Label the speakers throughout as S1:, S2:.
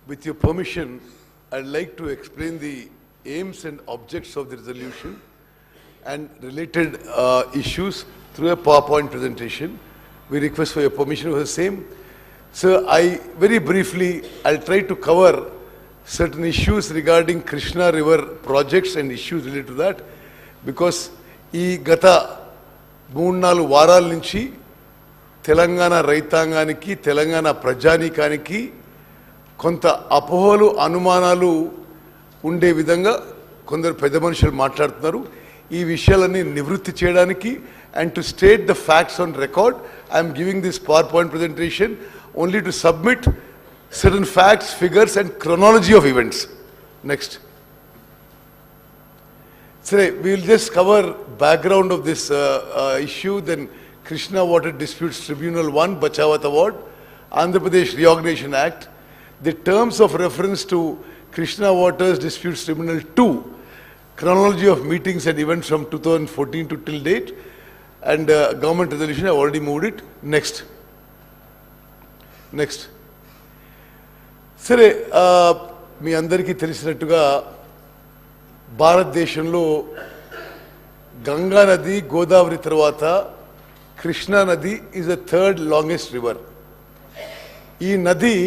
S1: With your permission, I'd like to explain the aims and objects of the resolution and related issues through a PowerPoint presentation. We request for your permission for the same. Sir, very briefly, I'll try to cover certain issues regarding Krishna River projects and issues related to that, because ఈ గత 3-4 వారాల నుంచి తెలంగాణ రైతాంగానికి, తెలంగాణ ప్రజానీకానికి కొంత అపోహలు, అనుమానాలు ఉండే విధంగా కొందరు పెద్ద మనుషులు మాట్లాడుతున్నారు. ఈ విషయాలన్నీ నివృత్తి చేయడానికి and to state the facts on record, I am giving this PowerPoint presentation only to submit certain facts, figures and chronology of events. Next. So we will just cover background of this issue, then Krishna Water Disputes Tribunal 1, Bachawat Award, Andhra Pradesh Reorganization Act, the terms of reference to Krishna Waters Disputes Tribunal 2, chronology of meetings and events from 2014 to till date, and government resolution. I have already moved it. Next. సరే, మీ అందరికీ తెలిసినట్టుగా భారతదేశంలో గంగా నది, గోదావరి తర్వాత కృష్ణా నది is the third longest river. ఈ నది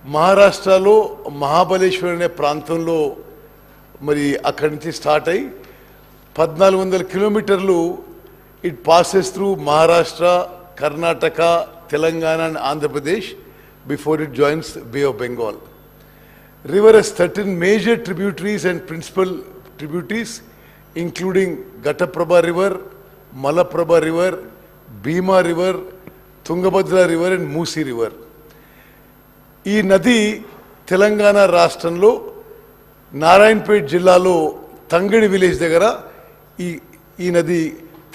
S1: మహారాష్ట్రలో మహాబలేశ్వర్ అనే ప్రాంతంలో మరి అక్కడి నుంచి స్టార్ట్ అయ్యి 1400 కిలోమీటర్లు it passes through Maharashtra, Karnataka, Telangana and Andhra Pradesh before it joins Bay of Bengal. River has 13 major tributaries and principal tributaries, including Ghataprabha River, Malaprabha River, Bhima River, Tungabhadra River and Musi River. ఈ నది తెలంగాణ రాష్ట్రంలో నారాయణపేట్ జిల్లాలో తంగడి village దగ్గర ఈ నది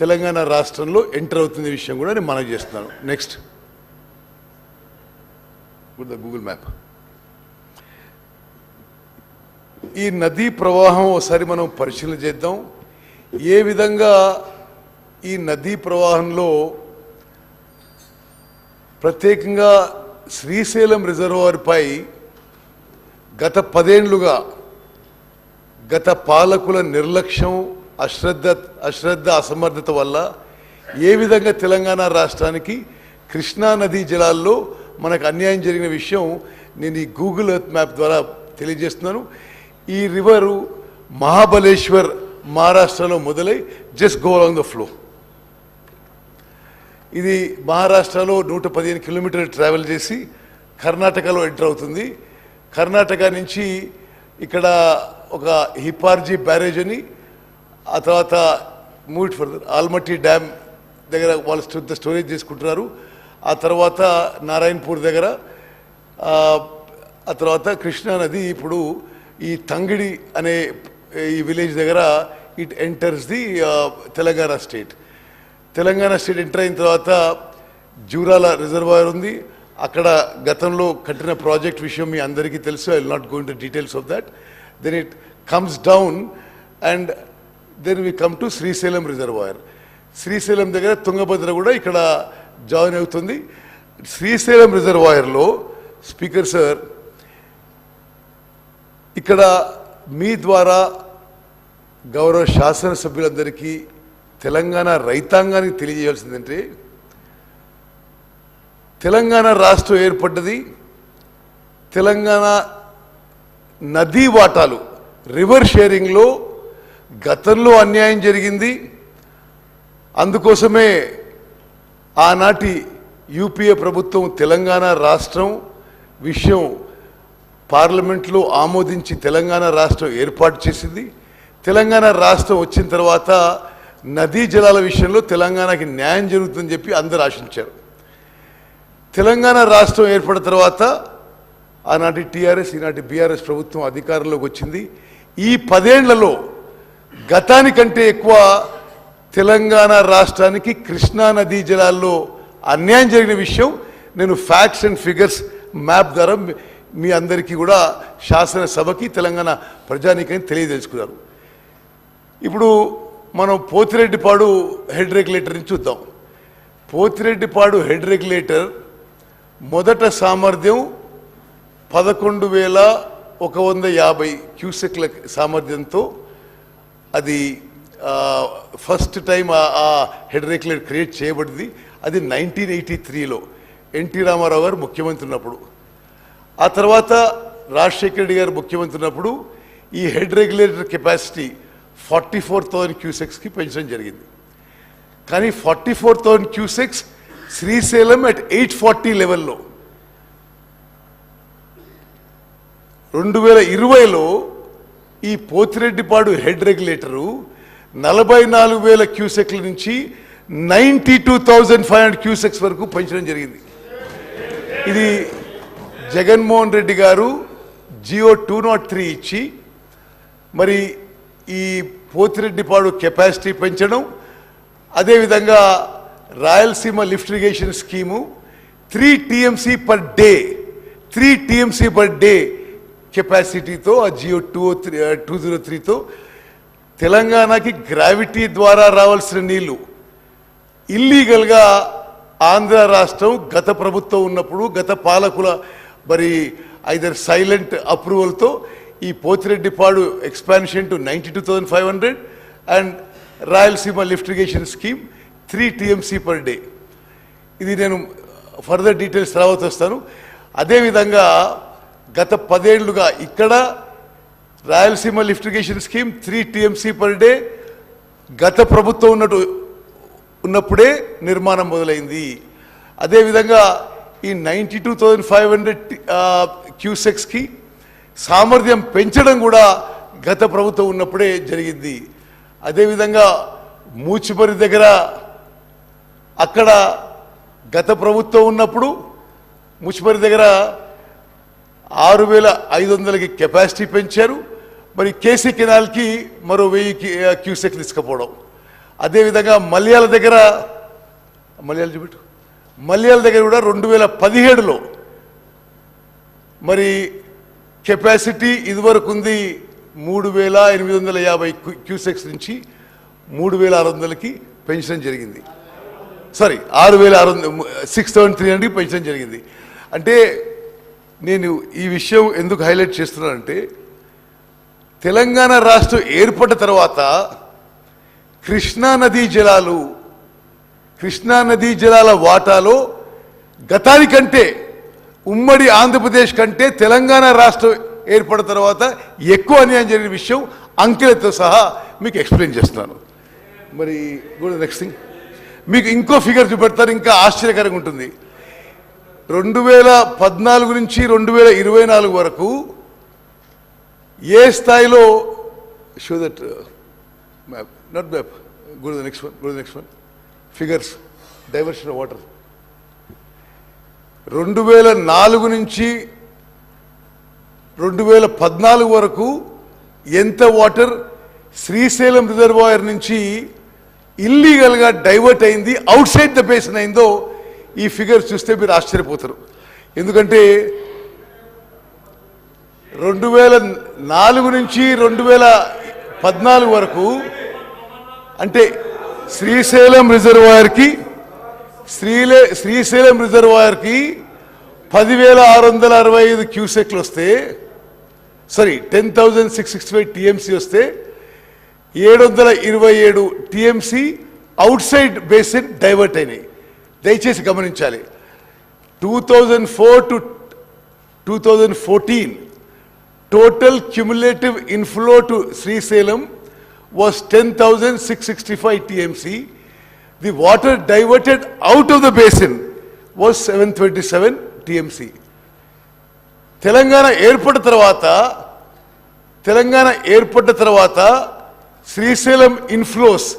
S1: తెలంగాణ రాష్ట్రంలో enter అవుతున్న విషయం కూడా నేను మనవి చేస్తున్నాను. Next Google map. ఈ నదీ ప్రవాహం ఒకసారి మనం పరిశీలన చేద్దాం. ఏ విధంగా ఈ నదీ ప్రవాహంలో ప్రత్యేకంగా శ్రీశైలం రిజర్వాయర్ పై గత 10 ఏళ్లుగా గత పాలకుల నిర్లక్ష్యం, అశ్రద్ధ, అసమర్థత వల్ల ఏ విధంగా తెలంగాణ రాష్ట్రానికి కృష్ణా నదీ జలాల్లో మనకు అన్యాయం జరిగిన విషయం నేను ఈ గూగుల్ ఎర్త్ మ్యాప్ ద్వారా తెలియజేస్తున్నాను. ఈ రివరు మహాబలేశ్వర్ మహారాష్ట్రలో మొదలై just go along the flow. ఇది మహారాష్ట్రలో 115 కిలోమీటర్లు ట్రావెల్ చేసి కర్ణాటకలో ఎంటర్ అవుతుంది. కర్ణాటక నుంచి ఇక్కడ ఒక హిపార్జీ బ్యారేజ్ అని, ఆ తర్వాత మూవ్ ఫర్దర్ ఆల్మట్టి డ్యామ్ దగ్గర వాళ్ళు స్టోరేజ్ చేసుకుంటున్నారు. ఆ తర్వాత నారాయణపూర్ దగ్గర, ఆ తర్వాత కృష్ణా నది ఇప్పుడు ఈ తంగిడి అనే ఈ విలేజ్ దగ్గర it enters the Telangana state. Telangana state enter అయిన తర్వాత జూరాల రిజర్వాయర్ ఉంది. అక్కడ గతంలో కట్టిన ప్రాజెక్ట్ విషయం మీ అందరికీ తెలుసు. I will not go into details of that. Then it comes down and then we come to Srisailam reservoir. Srisailam దగ్గర తుంగభద్ర కూడా ఇక్కడ జాయిన్ అవుతుంది. శ్రీశైలం రిజర్వాయర్లో స్పీకర్ సార్, ఇక్కడ మీ ద్వారా గౌరవ శాసనసభ్యులందరికీ, తెలంగాణ రైతాంగానికి తెలియజేయాల్సిందంటే, తెలంగాణ రాష్ట్రం ఏర్పడ్డది తెలంగాణ నదీ వాటాలు రివర్ షేరింగ్లో గతంలో అన్యాయం జరిగింది. అందుకోసమే ఆనాటి యూపీఏ ప్రభుత్వం తెలంగాణ రాష్ట్రం విషయం పార్లమెంట్లో ఆమోదించి తెలంగాణ రాష్ట్రం ఏర్పాటు చేసింది. తెలంగాణ రాష్ట్రం వచ్చిన తర్వాత నదీ జలాల విషయంలో తెలంగాణకి న్యాయం జరుగుతుందని చెప్పి అందరూ ఆశించారు. తెలంగాణ రాష్ట్రం ఏర్పడిన తర్వాత ఆనాటి టీఆర్ఎస్, ఈనాటి బీఆర్ఎస్ ప్రభుత్వం అధికారంలోకి వచ్చింది. ఈ 10 ఏళ్లలో గతానికంటే ఎక్కువ తెలంగాణ రాష్ట్రానికి కృష్ణా నదీ జలాల్లో అన్యాయం జరిగిన విషయం నేను ఫ్యాక్ట్స్ అండ్ ఫిగర్స్ మ్యాప్ ద్వారా మీ అందరికీ కూడా శాసనసభకి, తెలంగాణ ప్రజానీకానికి తెలియదలుచుకున్నారు. ఇప్పుడు మనం పోతిరెడ్డిపాడు హెడ్ రెగ్యులేటర్ని చూద్దాం. పోతిరెడ్డిపాడు హెడ్ రెగ్యులేటర్ మొదట సామర్థ్యం 11,150 క్యూసెక్ల సామర్థ్యంతో అది ఫస్ట్ టైం ఆ హెడ్ రెగ్యులేటర్ క్రియేట్ చేయబడింది. అది 1983లో ఎన్టీ రామారావు గారు ముఖ్యమంత్రి ఉన్నప్పుడు. ఆ తర్వాత రాజశేఖర రెడ్డి గారు ముఖ్యమంత్రి ఉన్నప్పుడు ఈ హెడ్ రెగ్యులేటర్ కెపాసిటీ 44,000 క్యూసెక్స్కి పెంచడం జరిగింది. కానీ 44,000 క్యూసెక్స్ శ్రీశైలం అట్ 840 లెవెల్లో. 2020లో ఈ పోతిరెడ్డిపాడు హెడ్ రెగ్యులేటరు 44,000 క్యూసెక్ల నుంచి 92,500 క్యూసెక్స్ వరకు పెంచడం జరిగింది. ఇది జగన్మోహన్ రెడ్డి గారు జియో 203 ఇచ్చి మరి ఈ పోతిరెడ్డిపాడు కెపాసిటీ పెంచడం, అదేవిధంగా Rayalaseema lift irrigation scheme 3 TMC per day కెపాసిటీతో ఆ జియో 203తో తెలంగాణకి గ్రావిటీ ద్వారా రావాల్సిన నీళ్లు ఇల్లీగల్గా ఆంధ్ర రాష్ట్రం గత ప్రభుత్వం ఉన్నప్పుడు గత పాలకుల మరి ఐదర్ సైలెంట్ అప్రూవల్తో ఈ Pothireddypadu expansion to 92,500 and Rayalaseema lift irrigation scheme 3 TMC per day. ఇది నేను ఫర్దర్ డీటెయిల్స్ తర్వాత వస్తాను. అదేవిధంగా గత 10 ఏళ్లుగా ఇక్కడ Rayalaseema lift irrigation scheme 3 TMC per day గత ప్రభుత్వం ఉన్నప్పుడే నిర్మాణం మొదలైంది. అదేవిధంగా ఈ 92,500 క్యూసెక్స్కి సామర్థ్యం పెంచడం కూడా గత ప్రభుత్వం ఉన్నప్పుడే జరిగింది. అదేవిధంగా మూచిపరి దగ్గర అక్కడ గత ప్రభుత్వం ఉన్నప్పుడు మూచిపరి దగ్గర 6,500కి కెపాసిటీ పెంచారు. మరి కేసీ కెనాల్కి మరో 1000 క్యూసెక్ తీసుకుపోవడం. అదేవిధంగా మల్యాల దగ్గర కూడా 2017లో మరి కెపాసిటీ ఇదివరకు ఉంది 3,850 క్యూసెక్స్ నుంచి 3,600కి పెంచడం జరిగింది. 6,300కి పెంచడం జరిగింది. అంటే నేను ఈ విషయం ఎందుకు హైలైట్ చేస్తున్నానంటే తెలంగాణ రాష్ట్రం ఏర్పడిన తర్వాత కృష్ణా నదీ జలాల వాటాలో గతానికంటే ఉమ్మడి ఆంధ్రప్రదేశ్ కంటే తెలంగాణ రాష్ట్రం ఏర్పడిన తర్వాత ఎక్కువ అన్యాయం జరిగిన విషయం అంకెలతో సహా మీకు ఎక్స్ప్లెయిన్ చేస్తున్నాను. మరి నెక్స్ట్ థింగ్ మీకు ఇంకో ఫిగర్ చూపెడతారు, ఇంకా ఆశ్చర్యకరంగా ఉంటుంది. 2014 నుంచి 2024 వరకు ఏ స్థాయిలో show that map not map go the next one figures diversion of water 2004 నుంచి 2014 వరకు ఎంత వాటర్ శ్రీశైలం రిజర్వాయర్ నుంచి ఇల్లీగల్గా డైవర్ట్ అయింది, అవుట్ సైడ్ ద బేసిన్ అయిందో ఈ ఫిగర్ చూస్తే మీరు ఆశ్చర్యపోతారు. ఎందుకంటే 2004 నుంచి 2014 వరకు అంటే శ్రీశైలం రిజర్వాయర్కి 10,665 క్యూసెక్లు వస్తే 10,665 టీఎంసీ వస్తే 727 TMC out side basin divert అయినాయి. దయచేసి గమనించాలి. 2004 to 2014 total cumulative inflow to Srisailam was 10,665 TMC. The water diverted out of the basin was 727 TMC. Telangana ఏర్పడిన తర్వాత శ్రీశైలం ఇన్ఫ్లోస్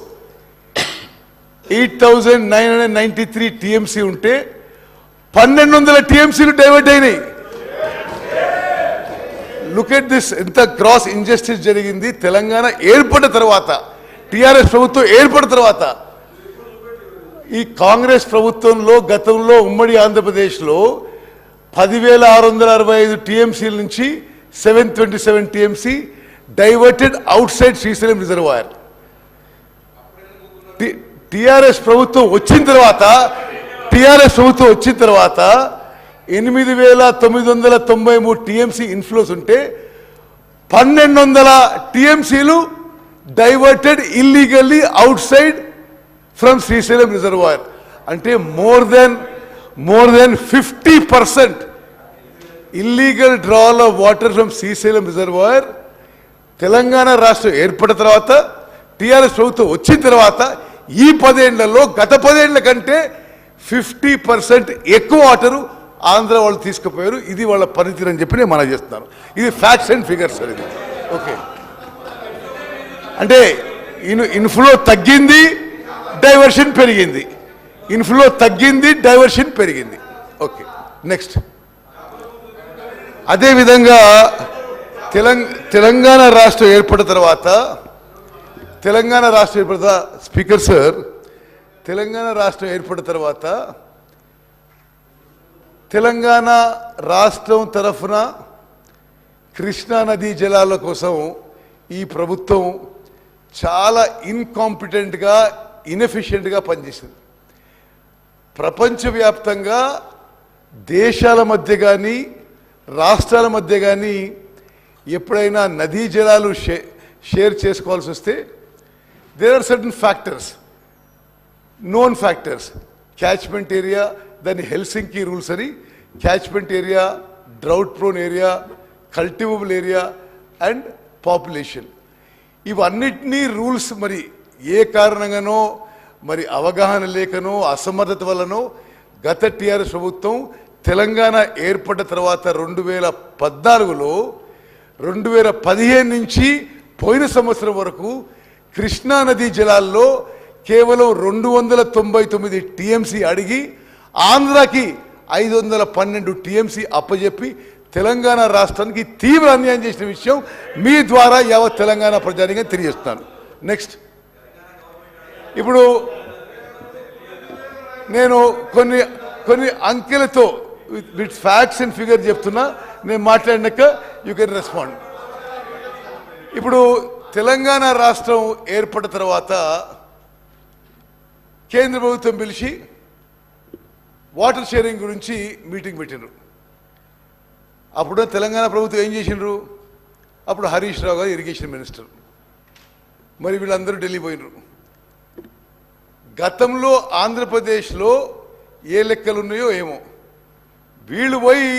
S1: 8,993 టీఎంసీ ఉంటే 1,200 టీఎంసీలు డైవర్ట్ అయినాయి. లుక్ ఎట్ దిస్, ఎంత గ్రాస్ ఇంజస్టిస్ జరిగింది తెలంగాణ ఏర్పడిన తర్వాత, టిఆర్ఎస్ ప్రభుత్వం ఏర్పడిన తర్వాత. ఈ కాంగ్రెస్ ప్రభుత్వంలో గతంలో ఉమ్మడి ఆంధ్రప్రదేశ్లో 10,665 టీఎంసీల నుంచి 727 TMC diverted outside Srisailam reservoir. TRS ప్రభుత్వం వచ్చిన తర్వాత 8,993 టీఎంసీ ఇన్ఫ్లోస్ ఉంటే 1,200 టీఎంసీలు diverted illegally outside from Srisailam reservoir. అంటే more than 50% illegal drawal of water from Srisailam reservoir Telangana రాష్ట్రం ఏర్పడిన తర్వాత టీఆర్ఎస్ ప్రభుత్వం వచ్చిన తర్వాత ఈ 10 ఏళ్లలో గత 10 ఏళ్ల కంటే 50% ఎక్కువ వాటరు ఆంధ్ర వాళ్ళు తీసుకుపోయారు. ఇది వాళ్ళ పనితీరు అని చెప్పి నేను మనం చేస్తున్నాను. ఇది ఫ్యాక్ట్స్ అండ్ ఫిగర్స్ అనేది. ఓకే, అంటే ఇన్ఫ్లో తగ్గింది, డైవర్షన్ పెరిగింది. ఇన్ఫ్లో తగ్గింది, డైవర్షన్ పెరిగింది. Okay, next. అదేవిధంగా తెలంగాణ రాష్ట్రం ఏర్పడిన తర్వాత స్పీకర్ సార్, తెలంగాణ రాష్ట్రం ఏర్పడిన తర్వాత తెలంగాణ రాష్ట్రం తరఫున కృష్ణా నదీ జలాల కోసం ఈ ప్రభుత్వం చాలా ఇన్కాంపిటెంట్గా, ఇన్ఎఫిషియెంట్గా పనిచేసింది. ప్రపంచవ్యాప్తంగా దేశాల మధ్య కానీ రాష్ట్రాల మధ్య కానీ ఎప్పుడైనా నదీ జలాలు షేర్ చేసుకోవాల్సి వస్తే there are certain factors, known factors. Catchment area, దాన్ని హెల్సింకి రూల్స్ అని, catchment area, drought prone area, cultivable area and population. ఇవన్నిటినీ రూల్స్ మరి ఏ కారణంగానో, మరి అవగాహన లేకనో, అసమర్థత వల్లనో గత టీఆర్ఎస్ ప్రభుత్వం తెలంగాణ ఏర్పడిన తర్వాత 2014లో 2015 నుంచి పోయిన సంవత్సరం వరకు కృష్ణా నదీ జలాల్లో కేవలం 299 టీఎంసీ అడిగి ఆంధ్రాకి 512 టీఎంసీ అప్పజెప్పి తెలంగాణ రాష్ట్రానికి తీవ్ర అన్యాయం చేసిన విషయం మీ ద్వారా యావత్ తెలంగాణ ప్రజానిగా తెలియజేస్తున్నాను. నెక్స్ట్, ఇప్పుడు నేను కొన్ని అంకెలతో విత్ ఫ్యాక్ట్స్ అండ్ ఫిగర్ చెప్తున్నా. నేను మాట్లాడినాక యూ కెన్ రెస్పాండ్. ఇప్పుడు తెలంగాణ రాష్ట్రం ఏర్పడిన తర్వాత కేంద్ర ప్రభుత్వం పిలిచి వాటర్ షేరింగ్ గురించి మీటింగ్ పెట్టిండ్రు. అప్పుడు తెలంగాణ ప్రభుత్వం ఏం చేసిండ్రు? అప్పుడు హరీష్ రావు గారు ఇరిగేషన్ మినిస్టర్, మరి వీళ్ళందరూ ఢిల్లీ పోయినరు. గతంలో ఆంధ్రప్రదేశ్లో ఏ లెక్కలు ఉన్నాయో ఏమో, వీళ్ళు పోయి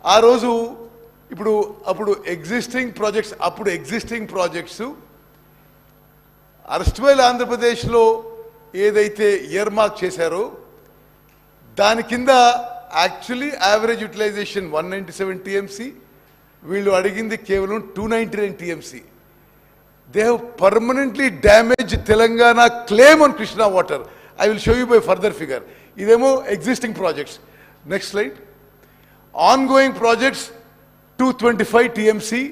S1: ఆ రోజు అప్పుడు ఎగ్జిస్టింగ్ ప్రాజెక్ట్స్ అరెస్ట్వైల్ ఆంధ్రప్రదేశ్లో ఏదైతే ఇయర్ మార్క్ చేశారో దాని కింద యాక్చువల్లీ యావరేజ్ యూటిలైజేషన్ 197 టీఎంసీ, వీళ్ళు అడిగింది కేవలం 299 TMC. They have permanently damage Telangana claim on Krishna water. I will show you by further figure. ఇదేమో existing projects. Next slide. Ongoing projects 225 TMC.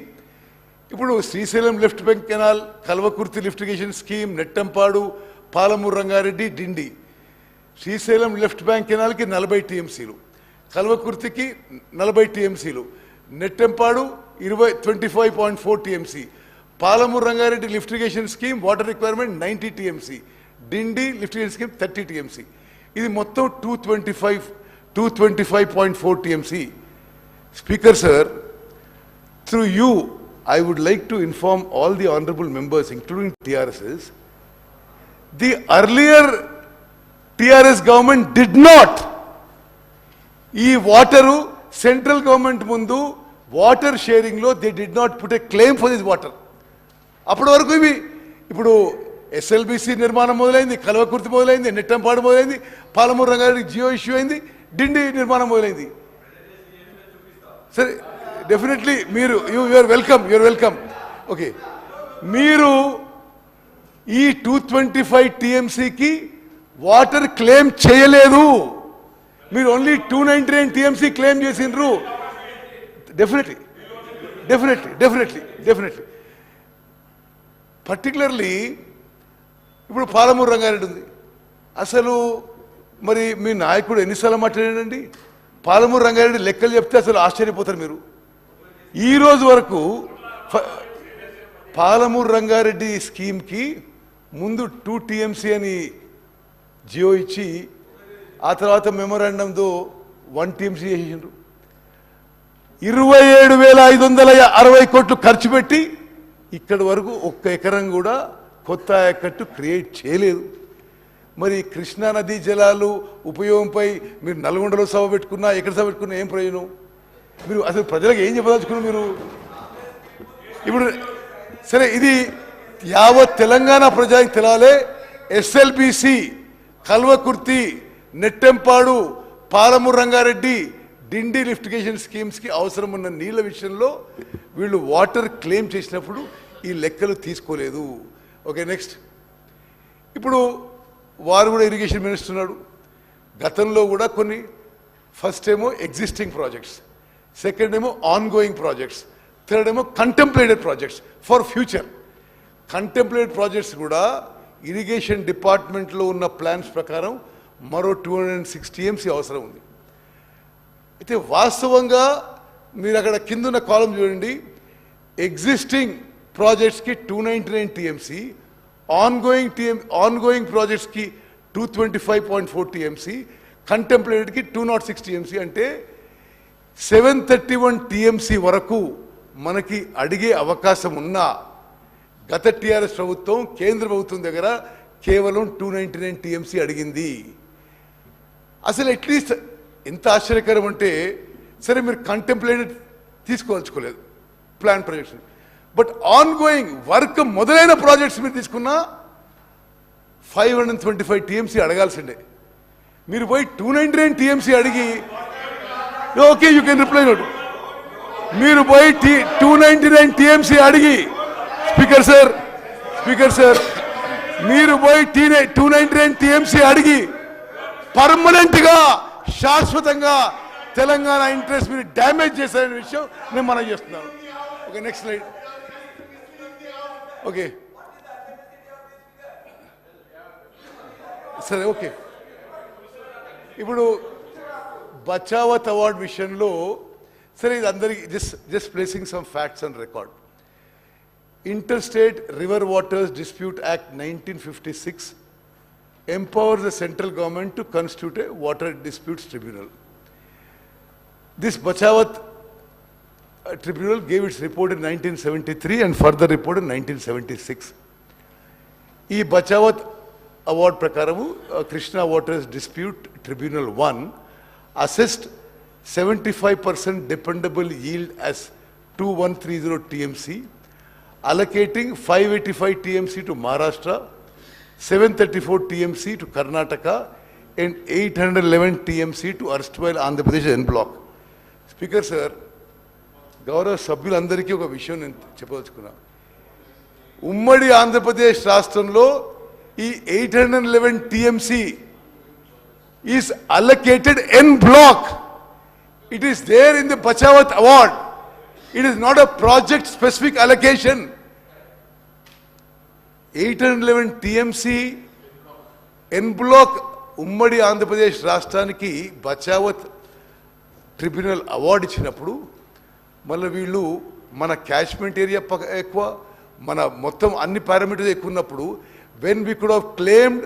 S1: ఇప్పుడు Srisailam left bank canal, Kalwakurthy lift irrigation scheme, Nettempadu, Palamuru Rangareddy, Dindi. Srisailam left bank కెనాల్కి 40 టీఎంసీలు, కల్వకుర్తికి 40 టీఎంసీలు, Nettempadu 25.4 TMC, Palamuru Rangareddy lift irrigation scheme water requirement 90 TMC, Dindi lift irrigation scheme 30 TMC. ఇది మొత్తం 225.4 TMC. Speaker sir, through you, I would like to inform all the honorable members, including TRSs, the earlier TRS government did not. ఈ water central government ముందు water sharing లో they did not put a claim for this water. అప్పటి వరకు ఇవి ఇప్పుడు SLBC నిర్మాణం మొదలైంది, కల్వకుర్తి మొదలైంది, నెట్టంపాడు మొదలైంది, పాలమూరు రంగారెడ్డి జియో ఇష్యూ అయింది, డిండి నిర్మాణం మొదలైంది. సరే, డెఫినెట్లీ మీరు యూఆర్ వెల్కమ్. ఓకే, మీరు ఈ 225 టీఎంసీకి వాటర్ క్లెయిమ్ చేయలేదు, మీరు ఓన్లీ 299 టీఎంసీ క్లెయిమ్ చేసిండ్రు. డెఫినెట్లీ పర్టికులర్లీ ఇప్పుడు పాలమూరు రంగారెడ్డి ఉంది. అసలు మరి మీ నాయకుడు ఎన్నిసార్లు మాట్లాడాడండి? పాలమూరు రంగారెడ్డి లెక్కలు చెప్తే అసలు ఆశ్చర్యపోతారు మీరు. ఈరోజు వరకు పాలమూరు రంగారెడ్డి స్కీమ్కి ముందు 2 టీఎంసీ అని జియో ఇచ్చి ఆ తర్వాత మెమోరాండంతో 1 టీఎంసీ చేసిండ్రు. 27,560 కోట్లు ఖర్చు పెట్టి ఇక్కడి వరకు ఒక్క ఎకరం కూడా కొత్త ఆయకట్టు క్రియేట్ చేయలేదు. మరి కృష్ణా నదీ జలాలు ఉపయోగంపై మీరు నల్గొండలో సభ పెట్టుకున్నా, ఎక్కడ సభ పెట్టుకున్నా ఏం ప్రయోజనం? మీరు అసలు ప్రజలకు ఏం చెప్పదలుచుకున్నారు మీరు? ఇప్పుడు సరే, ఇది యావత్ తెలంగాణ ప్రజలకు తెలాలే. ఎస్ఎల్బిసి, కల్వకుర్తి, నెట్టెంపాడు, పాలమూరు రంగారెడ్డి, డిండి లిఫ్టిగేషన్ స్కీమ్స్కి అవసరం ఉన్న నీళ్ళ విషయంలో వీళ్ళు వాటర్ క్లెయిమ్ చేసినప్పుడు ఈ లెక్కలు తీసుకోలేదు. Okay, next. ఇప్పుడు వారు కూడా ఇరిగేషన్ మినిస్టర్ ఉన్నాడు. గతంలో కూడా కొన్ని, ఫస్ట్ ఏమో ఎగ్జిస్టింగ్ ప్రాజెక్ట్స్, సెకండ్ ఏమో ఆన్ గోయింగ్ ప్రాజెక్ట్స్, థర్డ్ ఏమో contemplated projects for future. Contemplated projects కూడా ఇరిగేషన్ డిపార్ట్మెంట్లో ఉన్న ప్లాన్స్ ప్రకారం మరో 206 టీఎంసీ అవసరం ఉంది. అయితే వాస్తవంగా మీరు అక్కడ కిందున్న కాలం చూడండి, ఎగ్జిస్టింగ్ ప్రాజెక్ట్స్కి 299 టీఎంసీ, ఆన్ గోయింగ్ ప్రాజెక్ట్స్కి 225.4 టీఎంసీ, కంటెంప్లేటెడ్కి 206 టీఎంసీ. అంటే 731 టీఎంసీ వరకు మనకి అడిగే అవకాశం ఉన్నా గత టీఆర్ఎస్ ప్రభుత్వం కేంద్ర ప్రభుత్వం దగ్గర కేవలం 299 టీఎంసీ అడిగింది. అసలు అట్లీస్ట్ ఎంత ఆశ్చర్యకరం అంటే, సరే మీరు కంటెంప్లేటెడ్ తీసుకోదలుచుకోలేదు plan projects, but ongoing work మొదలైన ప్రాజెక్ట్స్ మీరు తీసుకున్నా 525 టీఎంసీ అడగాల్సిందే. మీరు పోయి 299 టీఎంసీ అడిగి, okay you can reply note. మీరు పోయి 299 టీఎంసీ అడిగి, స్పీకర్ సార్ మీరు పోయి 299 టీఎంసీ అడిగి పర్మనెంట్ గా, శాశ్వతంగా తెలంగాణ ఇంట్రెస్ట్ మీరు డ్యామేజ్ చేశారనే విషయం నేను మనం చేస్తున్నాను. Okay, next slide. ఓకే సరే, ఓకే. ఇప్పుడు బచావత్ అవార్డ్ విషయంలో సరే, ఇది అందరికి just placing some facts and record. Interstate River Waters Dispute Act 1956 empowers the central government to constitute a water disputes tribunal. This Bachawat tribunal gave its report in 1973 and further report in 1976. ఈ Bachawat award ప్రకారము Krishna waters dispute tribunal 1 assessed 75% dependable yield as 2130 TMC, allocating 585 TMC to Maharashtra, 734 TMC to Karnataka, and 811 TMC to erstwhile Andhra Pradesh en block. Speaker sir, గౌరవ సభ్యులందరికీ ఒక విషయం నేను చెప్పదలుచుకున్నా. ఉమ్మడి ఆంధ్రప్రదేశ్ రాష్ట్రంలో ఈ 811 TMC is allocated en block. It is there in the Bachawat award. It is not a project specific allocation. 811 TMC en block ఉమ్మడి ఆంధ్రప్రదేశ్ రాష్ట్రానికి బచావత్ ట్రిబ్యునల్ అవార్డు ఇచ్చినప్పుడు మళ్ళీ వీళ్ళు మన క్యాచ్మెంట్ ఏరియా ఎక్కువ, మన మొత్తం అన్ని పారామీటర్స్ ఎక్కువ ఉన్నప్పుడు when we could have claimed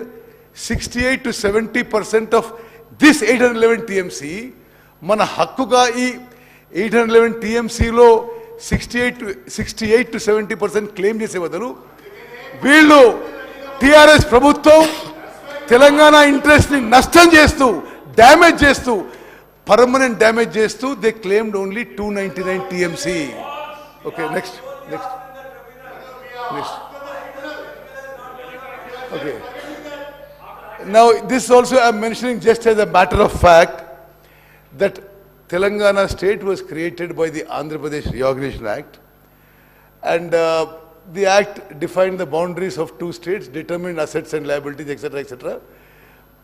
S1: 68 to 70% of this 811 TMC, మన హక్కుగా ఈ 811 TMCలో 68 to 70% క్లెయిమ్ చేసే బదులు వీళ్ళు టిఆర్ఎస్ ప్రభుత్వం తెలంగాణ ఇంట్రెస్ట్ ని నష్టం చేస్తూ, డ్యామేజ్ చేస్తూ, పర్మనెంట్ డ్యామేజ్ చేస్తూ they claimed only 299 TMC. Okay, next. Okay. Now this also I am mentioning just as a matter of fact that Telangana state was created by the Andhra Pradesh Reorganization Act, and the act defined the boundaries of 2 states, determined assets and liabilities, etc., etc.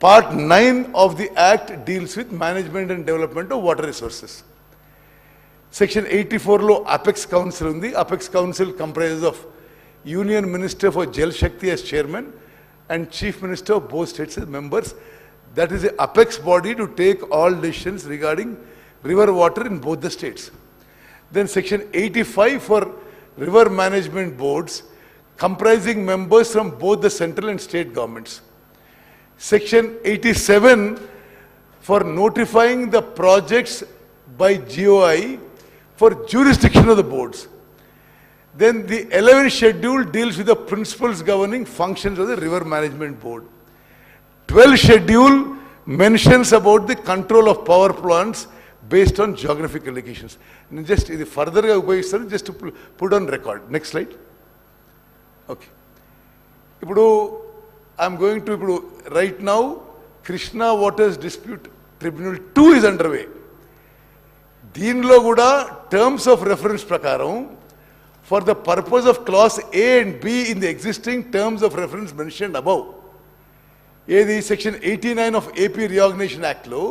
S1: Part 9 of the act deals with management and development of water resources. Section 84 lo Apex Council undi. Apex Council comprises of Union Minister for Jal Shakti as chairman and Chief Minister of both states as members. That is the apex body to take all decisions regarding river water in both the states. Then Section 85 for river management boards comprising members from both the central and state governments. Section 87 for notifying the projects by GOI for jurisdiction of the boards. Then the 11th schedule deals with the principles governing functions of the River Management Board. 12th schedule mentions about the control of power plants based on geographical locations. Just further just to put on record. Next slide. Okay. I'm going to right now Krishna Waters Dispute Tribunal 2 is underway. దీనిలో కూడా terms of reference ప్రకారం for the purpose of clause A and B in the existing terms of reference mentioned above, ఏది section 89 of AP Reorganization Act లో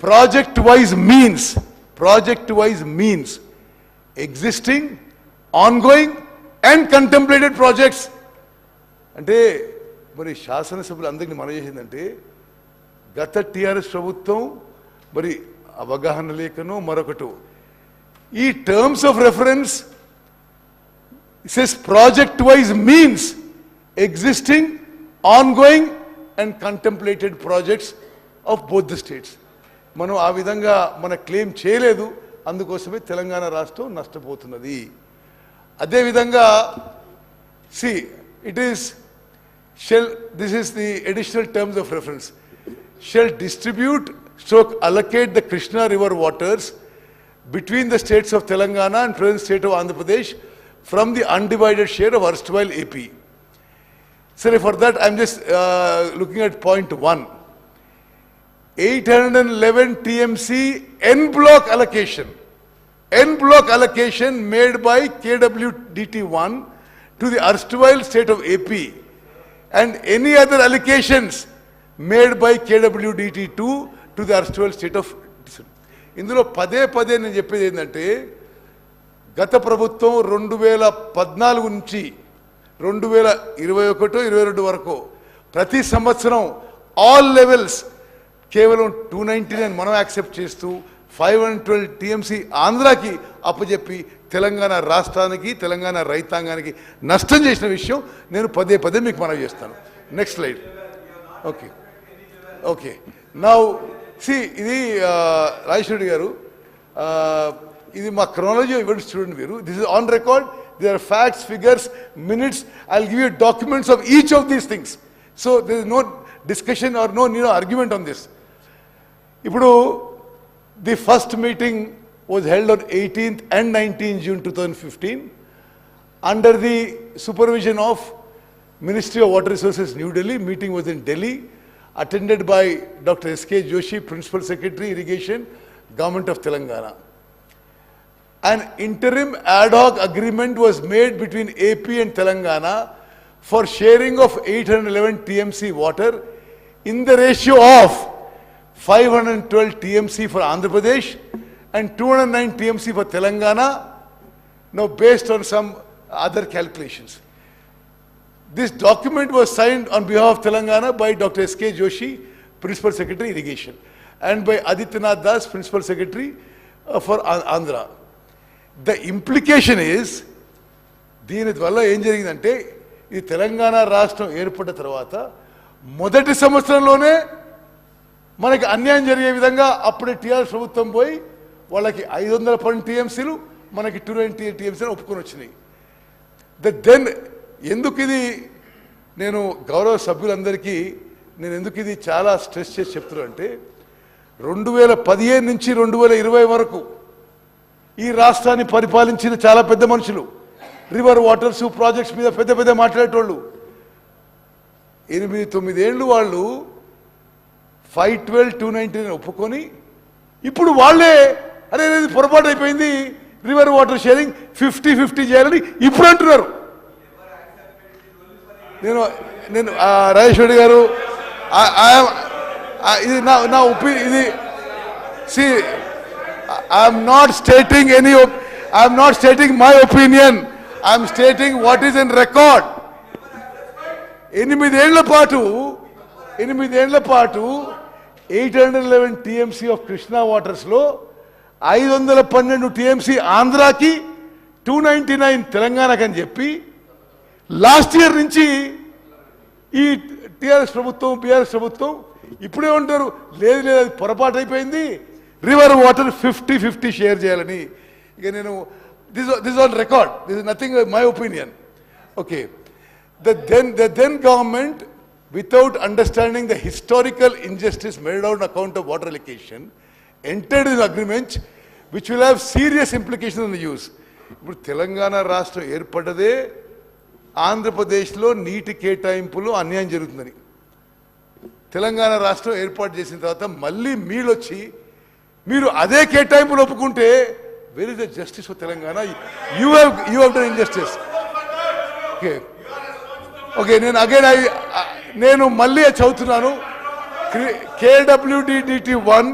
S1: project wise means existing, ongoing and contemplated projects. అంటే మరి శాసనసభ్యులు అందరికీ మనం చేసిందంటే గత టిఆర్ఎస్ ప్రభుత్వం మరి అవగాహన లేఖను మరొకటి ఈ terms of reference says project wise means existing, ongoing and contemplated projects of both the states. మనం ఆ విధంగా మన క్లెయిమ్ చేయలేదు, అందుకోసమే తెలంగాణ రాష్ట్రం నష్టపోతున్నది. అదే విధంగా see it is this is the additional terms of reference, shall distribute stroke allocate the Krishna river waters between the states of Telangana and present state of Andhra Pradesh from the undivided share of erstwhile AP. So for that I'm just looking at point 1. 811 TMC N block allocation made by KWDT1 to the erstwhile state of AP and any other allocations made by KWDT2 to the erstwhile state of. ఇందులో పదే నేను చెప్పేది ఏంటంటే గత ప్రభుత్వం 2014 నుంచి 2021-22 వరకు ప్రతి సంవత్సరం ఆల్ లెవెల్స్ కేవలం 299 మనం యాక్సెప్ట్ చేస్తూ 512 టీఎంసీ ఆంధ్రాకి అప్పచెప్పి తెలంగాణ రాష్ట్రానికి తెలంగాణ రైతాంగానికి నష్టం చేసిన విషయం నేను పదే మీకు మనవి చేస్తాను. Next slide. Okay now see ఇది రాజేశ్వరి గారు ఇది మా క్రోనాలజీ ఇవ్వండి చూడండి మీరు. This is on record, there are facts, figures, minutes. I will give you documents of each of these things. So there is no discussion or no argument on this. ఇప్పుడు the first meeting was held on 18th and 19th June 2015 under the supervision of Ministry of Water Resources, New Delhi. Meeting was in Delhi, attended by Dr. S.K. Joshi, Principal Secretary, Irrigation, Government of Telangana. An interim ad hoc agreement was made between AP and Telangana for sharing of 811 TMC water in the ratio of 512 TMC for Andhra Pradesh and 209 TMC for Telangana, now based on some other calculations. This document was signed on behalf of Telangana by Dr. S.K. Joshi, Principal Secretary, Irrigation, and by Adityanath Das, Principal Secretary for Andhra. The implication is, దీని వల్ల ఏం జరిగిందంటే ఇది తెలంగాణ రాష్ట్రం ఏర్పడిన తర్వాత మొదటి సంవత్సరంలోనే మనకి అన్యాయం జరిగే విధంగా అప్పుడే టీఆర్ఎస్ ప్రభుత్వం పోయి వాళ్ళకి 512 టీఎంసీలు మనకి 290 టీఎంసీలు ఒప్పుకొని వచ్చినాయి. దెన్ ఎందుకు ఇది నేను గౌరవ సభ్యులందరికీ నేను ఎందుకు ఇది చాలా స్ట్రెస్ చేసి చెప్తున్నా అంటే 2015 నుంచి 2020 వరకు ఈ రాష్ట్రాన్ని పరిపాలించిన చాలా పెద్ద మనుషులు, రివర్ వాటర్స్ ప్రాజెక్ట్స్ మీద పెద్ద మాట్లాడేటోళ్ళు 8-9 ఏళ్ళు వాళ్ళు 512, 290 ఒప్పుకొని ఇప్పుడు వాళ్ళే అరే పొరపాటు అయిపోయింది రివర్ వాటర్ షేరింగ్ 50-50 చేయాలని ఇప్పుడు అంటున్నారు. నేను రాజేశ్వరి గారు ఇది నా ఒపీనియన్. ఇది see I'm not stating my opinion, I'm stating what is in record. 8 ఏళ్ల పాటు 811 టీఎంసీ ఆఫ్ కృష్ణా వాటర్స్లో 512 టీఎంసీ ఆంధ్రాకి, 299 తెలంగాణకి అని చెప్పి లాస్ట్ ఇయర్ నుంచి ఈ టీఆర్ఎస్ ప్రభుత్వం బీఆర్ఎస్ ప్రభుత్వం ఇప్పుడేమంటారు, లేదు లేదు అది పొరపాటు అయిపోయింది, రివర్ వాటర్ 50-50 షేర్ చేయాలని. ఇక నేను this on record, this is nothing my opinion. Okay, the then government, without understanding the historical injustice made out on account of water allocation, entered in agreements which will have serious implications on the use. ఇప్పుడు తెలంగాణ రాష్ట్రం ఏర్పడ్డదే ఆంధ్రప్రదేశ్లో నీటి కేటాయింపులు అన్యాయం జరుగుతుందని. తెలంగాణ రాష్ట్రం ఏర్పాటు చేసిన తర్వాత మళ్ళీ మీరు అదే కేటాయింపులు ఒప్పుకుంటే where is the justice for Telangana? You have done injustice. Okay okay, నేను మళ్ళీ చదువుతున్నాను. KWDDT1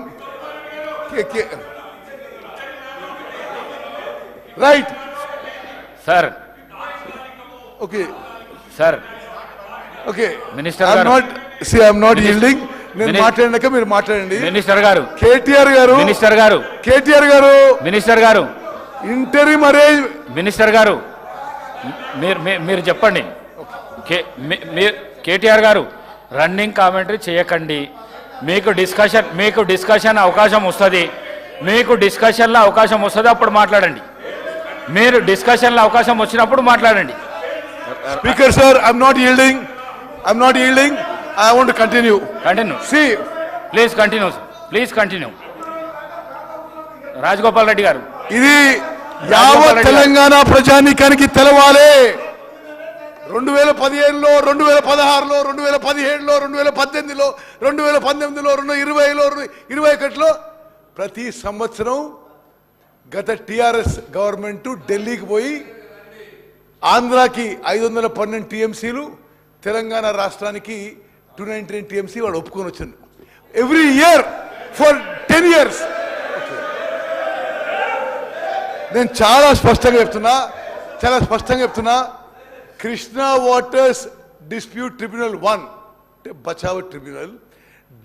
S1: right
S2: sir.
S1: Okay
S2: sir,
S1: okay,
S2: minister
S1: I'm not yielding. నేను మాట్లాడినాక మీరు మాట్లాడండి.
S2: మినిస్టర్ గారు,
S1: కేటీఆర్ గారు,
S2: మినిస్టర్ గారు
S1: ఇంటరిమ్ అరేంజ్.
S2: మినిస్టర్ గారు మీరు చెప్పండి. కేటీఆర్ గారు రన్నింగ్ కామెంటరీ చేయకండి. మీకు డిస్కషన్ అవకాశం వస్తుంది. అప్పుడు మాట్లాడండి. మీరు డిస్కషన్లో అవకాశం వచ్చినప్పుడు మాట్లాడండి.
S1: Speaker sir, I'm not yielding. I want to continue. See,
S2: please continue. Rajagopal Reddy గారు,
S1: ఇది యావత్ తెలంగాణ ప్రజానీకానికి తెలవాలి. 2015లో, 2016లో, 2017లో, 2018లో, 2019లో, 2020లో, 2021లో ప్రతి సంవత్సరం గత టిఆర్ఎస్ గవర్నమెంట్ ఢిల్లీకి పోయి ఆంధ్రాకి 512 టీఎంసీలు, తెలంగాణ రాష్ట్రానికి 299 టీఎంసీ వాడు ఒప్పుకొని వచ్చాను. Every year for 10 years. నేను చాలా స్పష్టంగా చెప్తున్నా, Krishna waters dispute tribunal 1, Bachawat tribunal,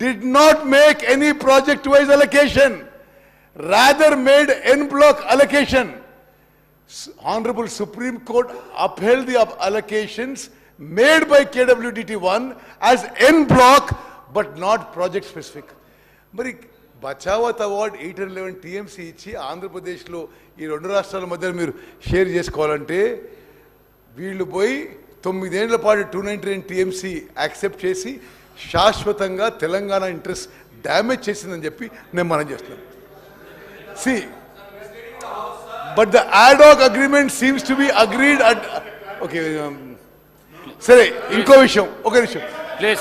S1: did not make any project wise allocation, rather made en bloc allocation. Honorable Supreme Court upheld the allocations made by KWDT1 as en bloc but not project specific. మరి Bachawat award 811 TMC ఇచ్చి ఆంధ్రప్రదేశ్లో ఈ రెండు రాష్ట్రాల మధ్య మీరు share చేసుకోవాలంటే వీళ్ళు పోయి 9 ఏళ్ల పాటు 299 టీఎంసీ యాక్సెప్ట్ చేసి శాశ్వతంగా తెలంగాణ ఇంట్రెస్ట్ డ్యామేజ్ చేసిందని చెప్పి నేను మనం చేస్తున్నాను. See but the ad-hoc agreement seems to be agreed at. Okay సరే, ఇంకో విషయం, ఒక నిమిషం
S2: ప్లీజ్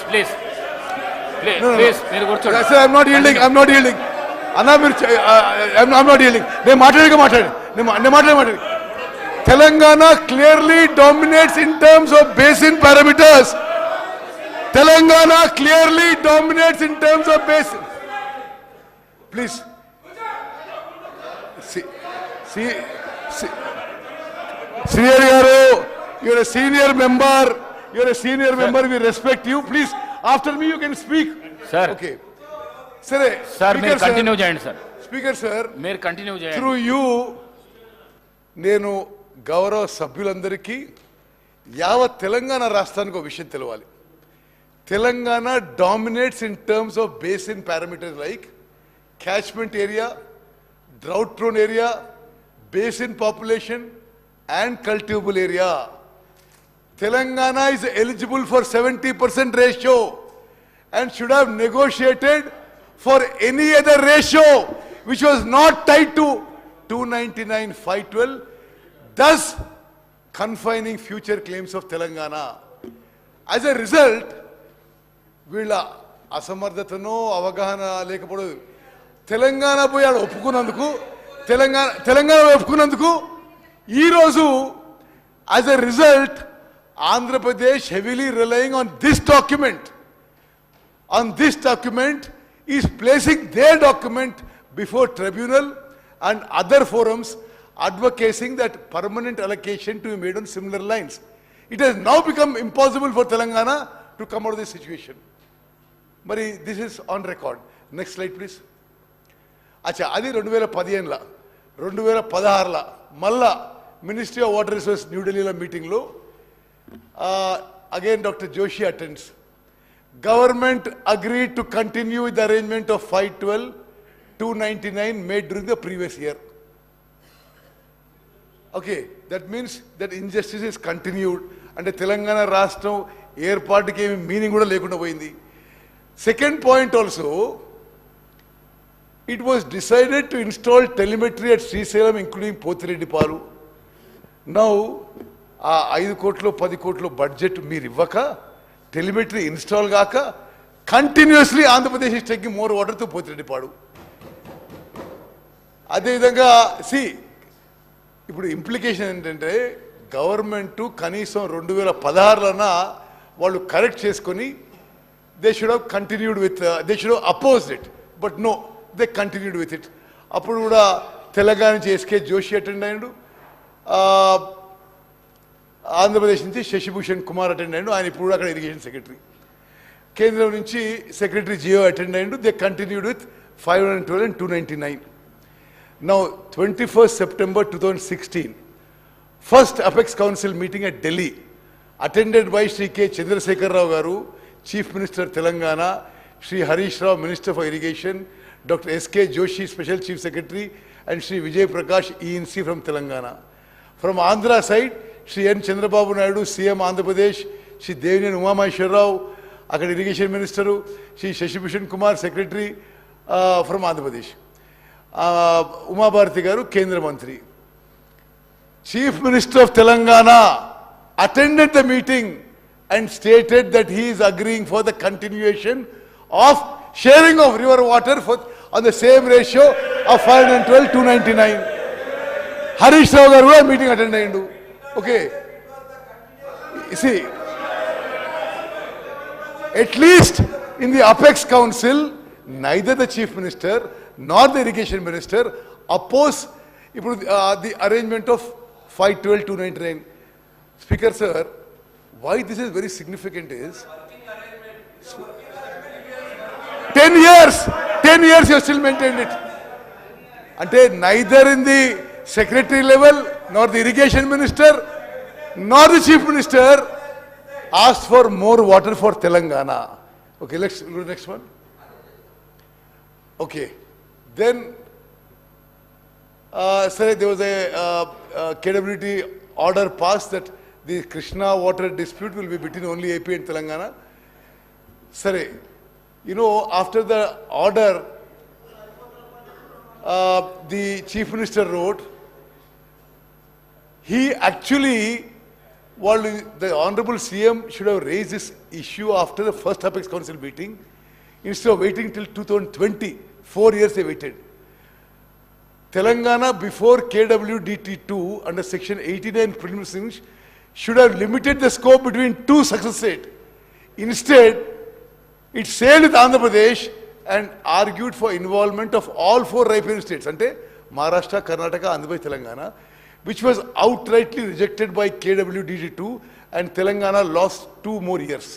S2: మీరు కూర్చోండి.
S1: ఐఎమ్ నాట్ యీల్డింగ్ అన్నా, మీరు ఐఎమ్ నాట్ యీల్డింగ్. నేను మాట్లాడి Telangana clearly dominates in terms of basin parameters. Telangana clearly dominates in terms of basin. Please Srihari గారు, you're a senior member, we respect you. Please, after me you can speak.
S2: Sir.
S1: Okay. Sir,
S2: మీరు continue చేయండి sir.
S1: Speaker sir,
S2: మీరు continue చేయండి.
S1: Through you నేను గౌరవ సభ్యులందరికీ యావత్ తెలంగాణ రాష్ట్రానికి ఒక విషయం తెలవాలి. Telangana dominates in terms of basin parameters like catchment area, drought prone area, basin population and cultivable area. Telangana is eligible for 70% ratio and should have negotiated for any other ratio which was not tied to 299/512, thus confining future claims of Telangana. As a result, వీళ్ళ అసమర్థతనో అవగాహన లేకపోవడం, తెలంగాణ పోయి ఆడ ఒప్పుకున్నందుకు ఈరోజు as a result Andhra Pradesh heavily relying on this document is placing their document before tribunal and other forums advocating that permanent allocation to be made on similar lines. It has now become impossible for Telangana to come out of this situation. Mari, this is on record. Next slide, please. Acha, adi 2015 la, 2016 la, malla Ministry of Water Resources New Delhi la meeting lo, again Dr. Joshi attends. Government agreed to continue with the arrangement of 512, 299 made during the previous year. Okay, that means that injustice is continued. అంటే తెలంగాణ రాష్ట్రం ఏర్పాటుకి ఏమి meaning కూడా లేకుండా పోయింది. Second point also, it was decided to install telemetry at Sriselam including Potireddipalu. Now, ఆ 5 కోట్లు 10 కోట్లు budget మీరు ఇవ్వక టెలిమెట్రీ ఇన్స్టాల్ కాక continuously Andhra Pradesh is taking more water to Pothireddypadu. అదేవిధంగా ఇప్పుడు ఇంప్లికేషన్ ఏంటంటే గవర్నమెంట్ కనీసం 2016లోనా వాళ్ళు కరెక్ట్ చేసుకొని they should have continued with they should have opposed it, but no they continued with it. అప్పుడు కూడా తెలంగాణ నుంచి ఎస్కే జోషి అటెండ్ అయ్యాడు, ఆంధ్రప్రదేశ్ నుంచి శశిభూషణ్ కుమార్ అటెండ్ అయ్యాడు, ఆయన ఇప్పుడు అక్కడ ఇరిగేషన్ సెక్రటరీ. కేంద్రం నుంచి సెక్రటరీ జియో అటెండ్ అయ్యాడు. They continued with 512 and 299. Now 21st September 2016, first Apex Council meeting at Delhi, attended by Shri K. Chandrasekhar Rao Garu, Chief Minister Telangana, Shri Harish Rao, Minister for Irrigation, Dr. S.K. Joshi, Special Chief Secretary, and Shri Vijay Prakash, ENC from Telangana. From Andhra side, Shri N. Chandrababu Naidu, CM Andhra Pradesh, Shri Devinen Umamaheshwar Rao, అక్కడ irrigation minister, Shri Sasibhushan Kumar secretary from Andhra Pradesh, Uma Bharti గారు కేంద్ర మంత్రి. Chief minister of Telangana attended the meeting and stated that he is agreeing for the continuation of sharing of river water for on the same ratio of 512, 299. Harish Rao గారు కూడా meeting attend అయ్యిండు. Okay, C at least in the Apex Council, neither the Chief Minister nor the Irrigation Minister oppose the arrangement of 512, 299. Speaker sir, why this is very significant is 10 years you have still maintained it. Ante neither in the secretary level nor the Irrigation Minister nor the Chief Minister asked for more water for Telangana. Okay, let's go to the next one. Okay, then there was a KWT order passed that the Krishna water dispute will be between only AP and Telangana. Sare, you know, after the order, the Chief Minister wrote, he actually, the Honorable CM should have raised this issue after the first Apex Council meeting instead of waiting till 2020. 4 years they waited. Telangana before KWDT2 under section 89 preliminaries should have limited the scope between two success states. Instead, it sailed with Andhra Pradesh and argued for involvement of all 4 riparian states, ante Maharashtra, Karnataka, Andhra Pradesh, Telangana, which was outrightly rejected by KWDT2, and Telangana lost 2 more years.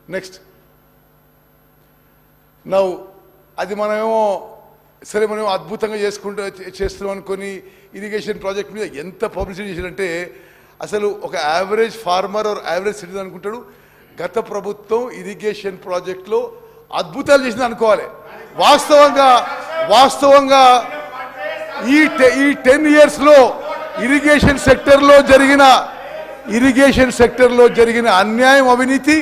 S1: Next. Now, అది మనమేమో సరే మనం అద్భుతంగా చేస్తున్నాం అనుకొని irrigation project మీద ఎంత publicity చేశారంటే అసలు ఒక average farmer or average citizen అనుకుంటాడు గత ప్రభుత్వం ఇరిగేషన్ ప్రాజెక్ట్లో అద్భుతాలు చేసింది అనుకోవాలి. వాస్తవంగా ఈ 10 yearsలో ఇరిగేషన్ సెక్టర్లో జరిగిన అన్యాయం, అవినీతి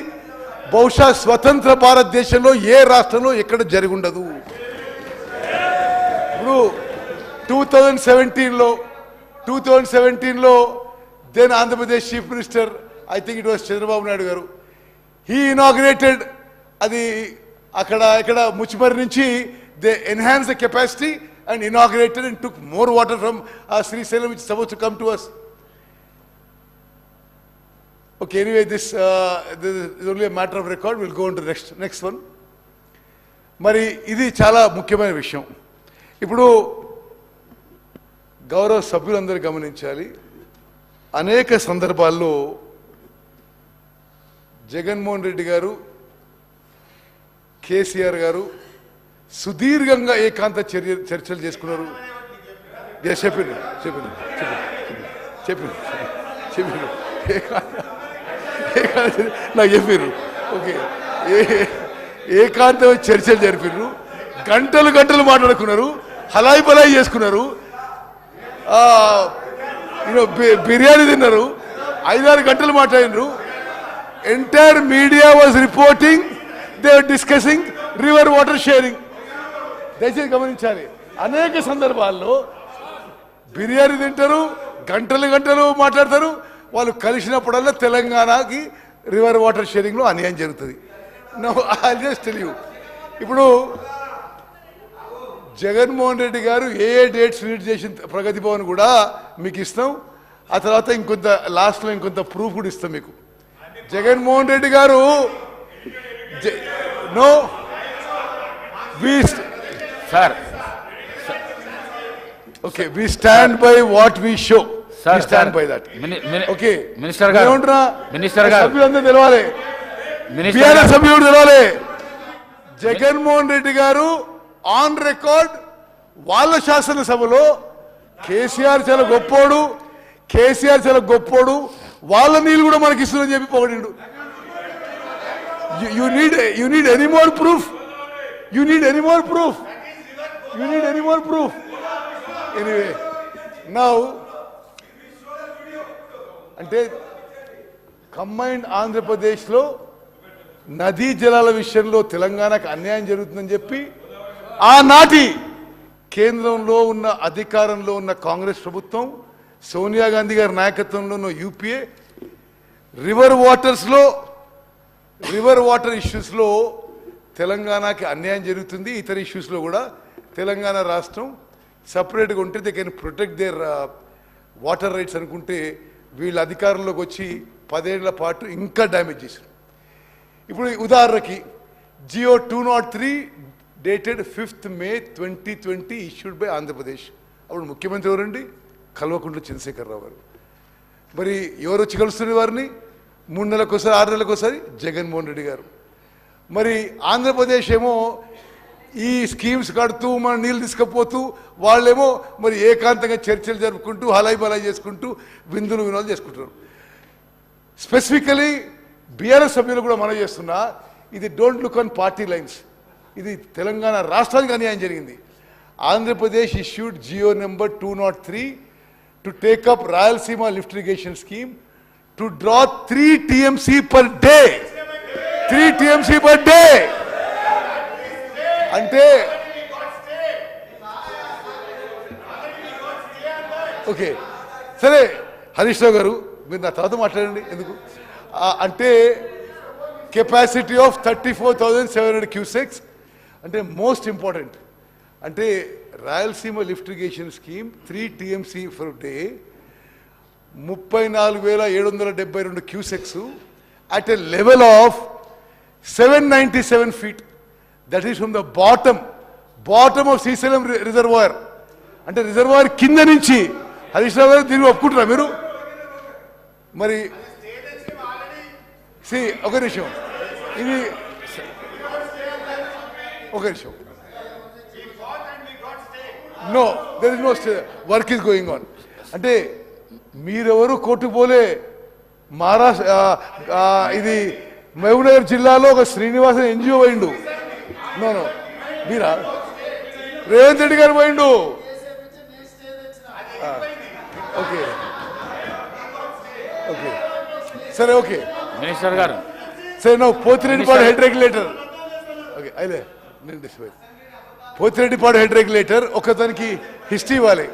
S1: బహుశా స్వతంత్ర భారతదేశంలో ఏ రాష్ట్రంలో ఎక్కడ జరిగి ఉండదు. ఇప్పుడు 2017లో then Andhra Pradesh chief minister, I think it was Chandrababu Naidu గారు, హీ ఇనాగ్రేటెడ్ అది అక్కడ ముచ్చిమరి నుంచి they enhance the capacity and inaugurated and took more water from Sriselam, which is supposed to come to us. Okay, anyway, this is only a matter of record. We'll go on to the next one. మరి ఇది చాలా ముఖ్యమైన విషయం. ఇప్పుడు గౌరవ సభ్యులందరూ గమనించాలి, అనేక సందర్భాల్లో జగన్మోహన్ రెడ్డి గారు, కేసీఆర్ గారు సుదీర్ఘంగా ఏకాంత చర్చలు చేసుకున్నారు. చెప్పింది నాకు చెప్పారు. ఓకే, ఏకాంతమైన చర్చలు జరిపినారు, గంటలు గంటలు మాట్లాడుకున్నారు, హలాయి బలాయి చేసుకున్నారు, బిర్యానీ తిన్నారు, 5-6 గంటలు మాట్లాడినారు. Entire media was reporting, they are discussing river water sharing. దయచేసి గమనించాలి, అనేక సందర్భాల్లో బిర్యానీ తింటారు, గంటలు గంటలు మాట్లాడతారు. వాళ్ళు కలిసినప్పుడల్లా తెలంగాణకి రివర్ వాటర్ షేరింగ్లో అన్యాయం జరుగుతుంది. No I just tell you. ఇప్పుడు జగన్మోహన్ రెడ్డి గారు ఏ డేట్స్ రీడ్ చేసిన ప్రగతి భవన్ కూడా మీకు ఇస్తాం. ఆ తర్వాత ఇంకొంత లాస్ట్లో ఇంకొంత ప్రూఫ్ కూడా ఇస్తాం మీకు. Jaganmohan Reddy garu no
S2: sir
S1: okay we stand by what we show. Stand by that. Okay
S2: minister garu
S1: సభ్యులందరూ తెలవాలి, సభ్యుడు తెలవాలి. జగన్మోహన్ రెడ్డి గారు ఆన్ రికార్డ్ వాళ్ళ శాసనసభలో కేసీఆర్ చాలా గొప్పోడు, కేసీఆర్ చాలా గొప్పోడు, వాళ్ళ నీళ్ళు కూడా మనకి ఇస్తుందని చెప్పి పొగిడిండు. You need any more proof, you need any more proof, you need any more proof. Anyway now అంటే కంబైన్డ్ ఆంధ్రప్రదేశ్లో నదీ జలాల విషయంలో తెలంగాణకు అన్యాయం జరుగుతుందని చెప్పి ఆనాటి కేంద్రంలో ఉన్న అధికారంలో ఉన్న కాంగ్రెస్ ప్రభుత్వం, సోనియా గాంధీ గారి నాయకత్వంలో ఉన్న యూపీఏ రివర్ వాటర్ ఇష్యూస్లో తెలంగాణకి అన్యాయం జరుగుతుంది. ఇతర ఇష్యూస్లో కూడా తెలంగాణ రాష్ట్రం సపరేట్గా ఉంటే they can protect there water rides అనుకుంటే వీళ్ళ అధికారంలోకి వచ్చి 10 ఏళ్ల పాటు ఇంకా డ్యామేజ్ చేశారు. ఇప్పుడు ఉదాహరణకి GO 203 dated 5th May 2020 issued by Andhra Pradesh. అప్పుడు ముఖ్యమంత్రి ఎవరండి? కల్వకుంట్ల చంద్రశేఖరరావు గారు. మరి ఎవరు వచ్చి కలుస్తున్నారు వారిని? 3 నెలలకోసారి 6 నెలలకోసారి జగన్మోహన్ రెడ్డి గారు. మరి ఆంధ్రప్రదేశ్ ఏమో ఈ స్కీమ్స్ కడుతూ మన నీళ్ళు తీసుకుపోతూ, వాళ్ళేమో మరి ఏకాంతంగా చర్చలు జరుపుకుంటూ హలాయి బలాయి చేసుకుంటూ విందులు వినోదాలు చేసుకుంటున్నారు. స్పెసిఫికలీ బీఆర్ఎస్ సభ్యులు కూడా మనం చేస్తున్నా, ఇది don't look on party lines, ఇది తెలంగాణ రాష్ట్రానికి అన్యాయం జరిగింది. Andhra Pradesh issued GO number 203 to take up Rayalaseema lift irrigation scheme to draw 3 TMC per day. 3 TMC per day అంటే ఓకే సరే, హరీష్ రావు గారు మీరు నా తర్వాత మాట్లాడండి. ఎందుకు అంటే కెపాసిటీ ఆఫ్ 34,700 క్యూసెక్స్ అంటే మోస్ట్ ఇంపార్టెంట్. అంటే Rayalaseema lift irrigation scheme 3 TMC for day 34,772 cusecs at a level of 797 feet. That is from the bottom of Srisailam reservoir. అంటే రిజర్వాయర్ కింద నుంచి. హరీష్ రావు గారు దీన్ని ఒప్పుకుంటారా మీరు? మరి ఒక నిమిషం, ఇది ఒక నిమిషం. No there is no work is going on. అంటే మీరెవరు కోర్టుకు పోలే. మహారాష్ట్ర ఇది మహబూబ్నగర్ జిల్లాలో ఒక శ్రీనివాసన్ ఎన్జిఓ పోయిండు. నో మీరా? రేవంత్ రెడ్డి గారు పోయిండు. ఓకే ఓకే సరే ఓకే
S2: మినిస్టర్ గారు
S1: సరే no Pothireddypadu head regulator. Okay అయితే నేను డిస్ప్లే పోతిరెడ్డిపాడు హెడ్ రెగ్యులేటర్ ఒకదానికి హిస్టరీ ఇవ్వాలి.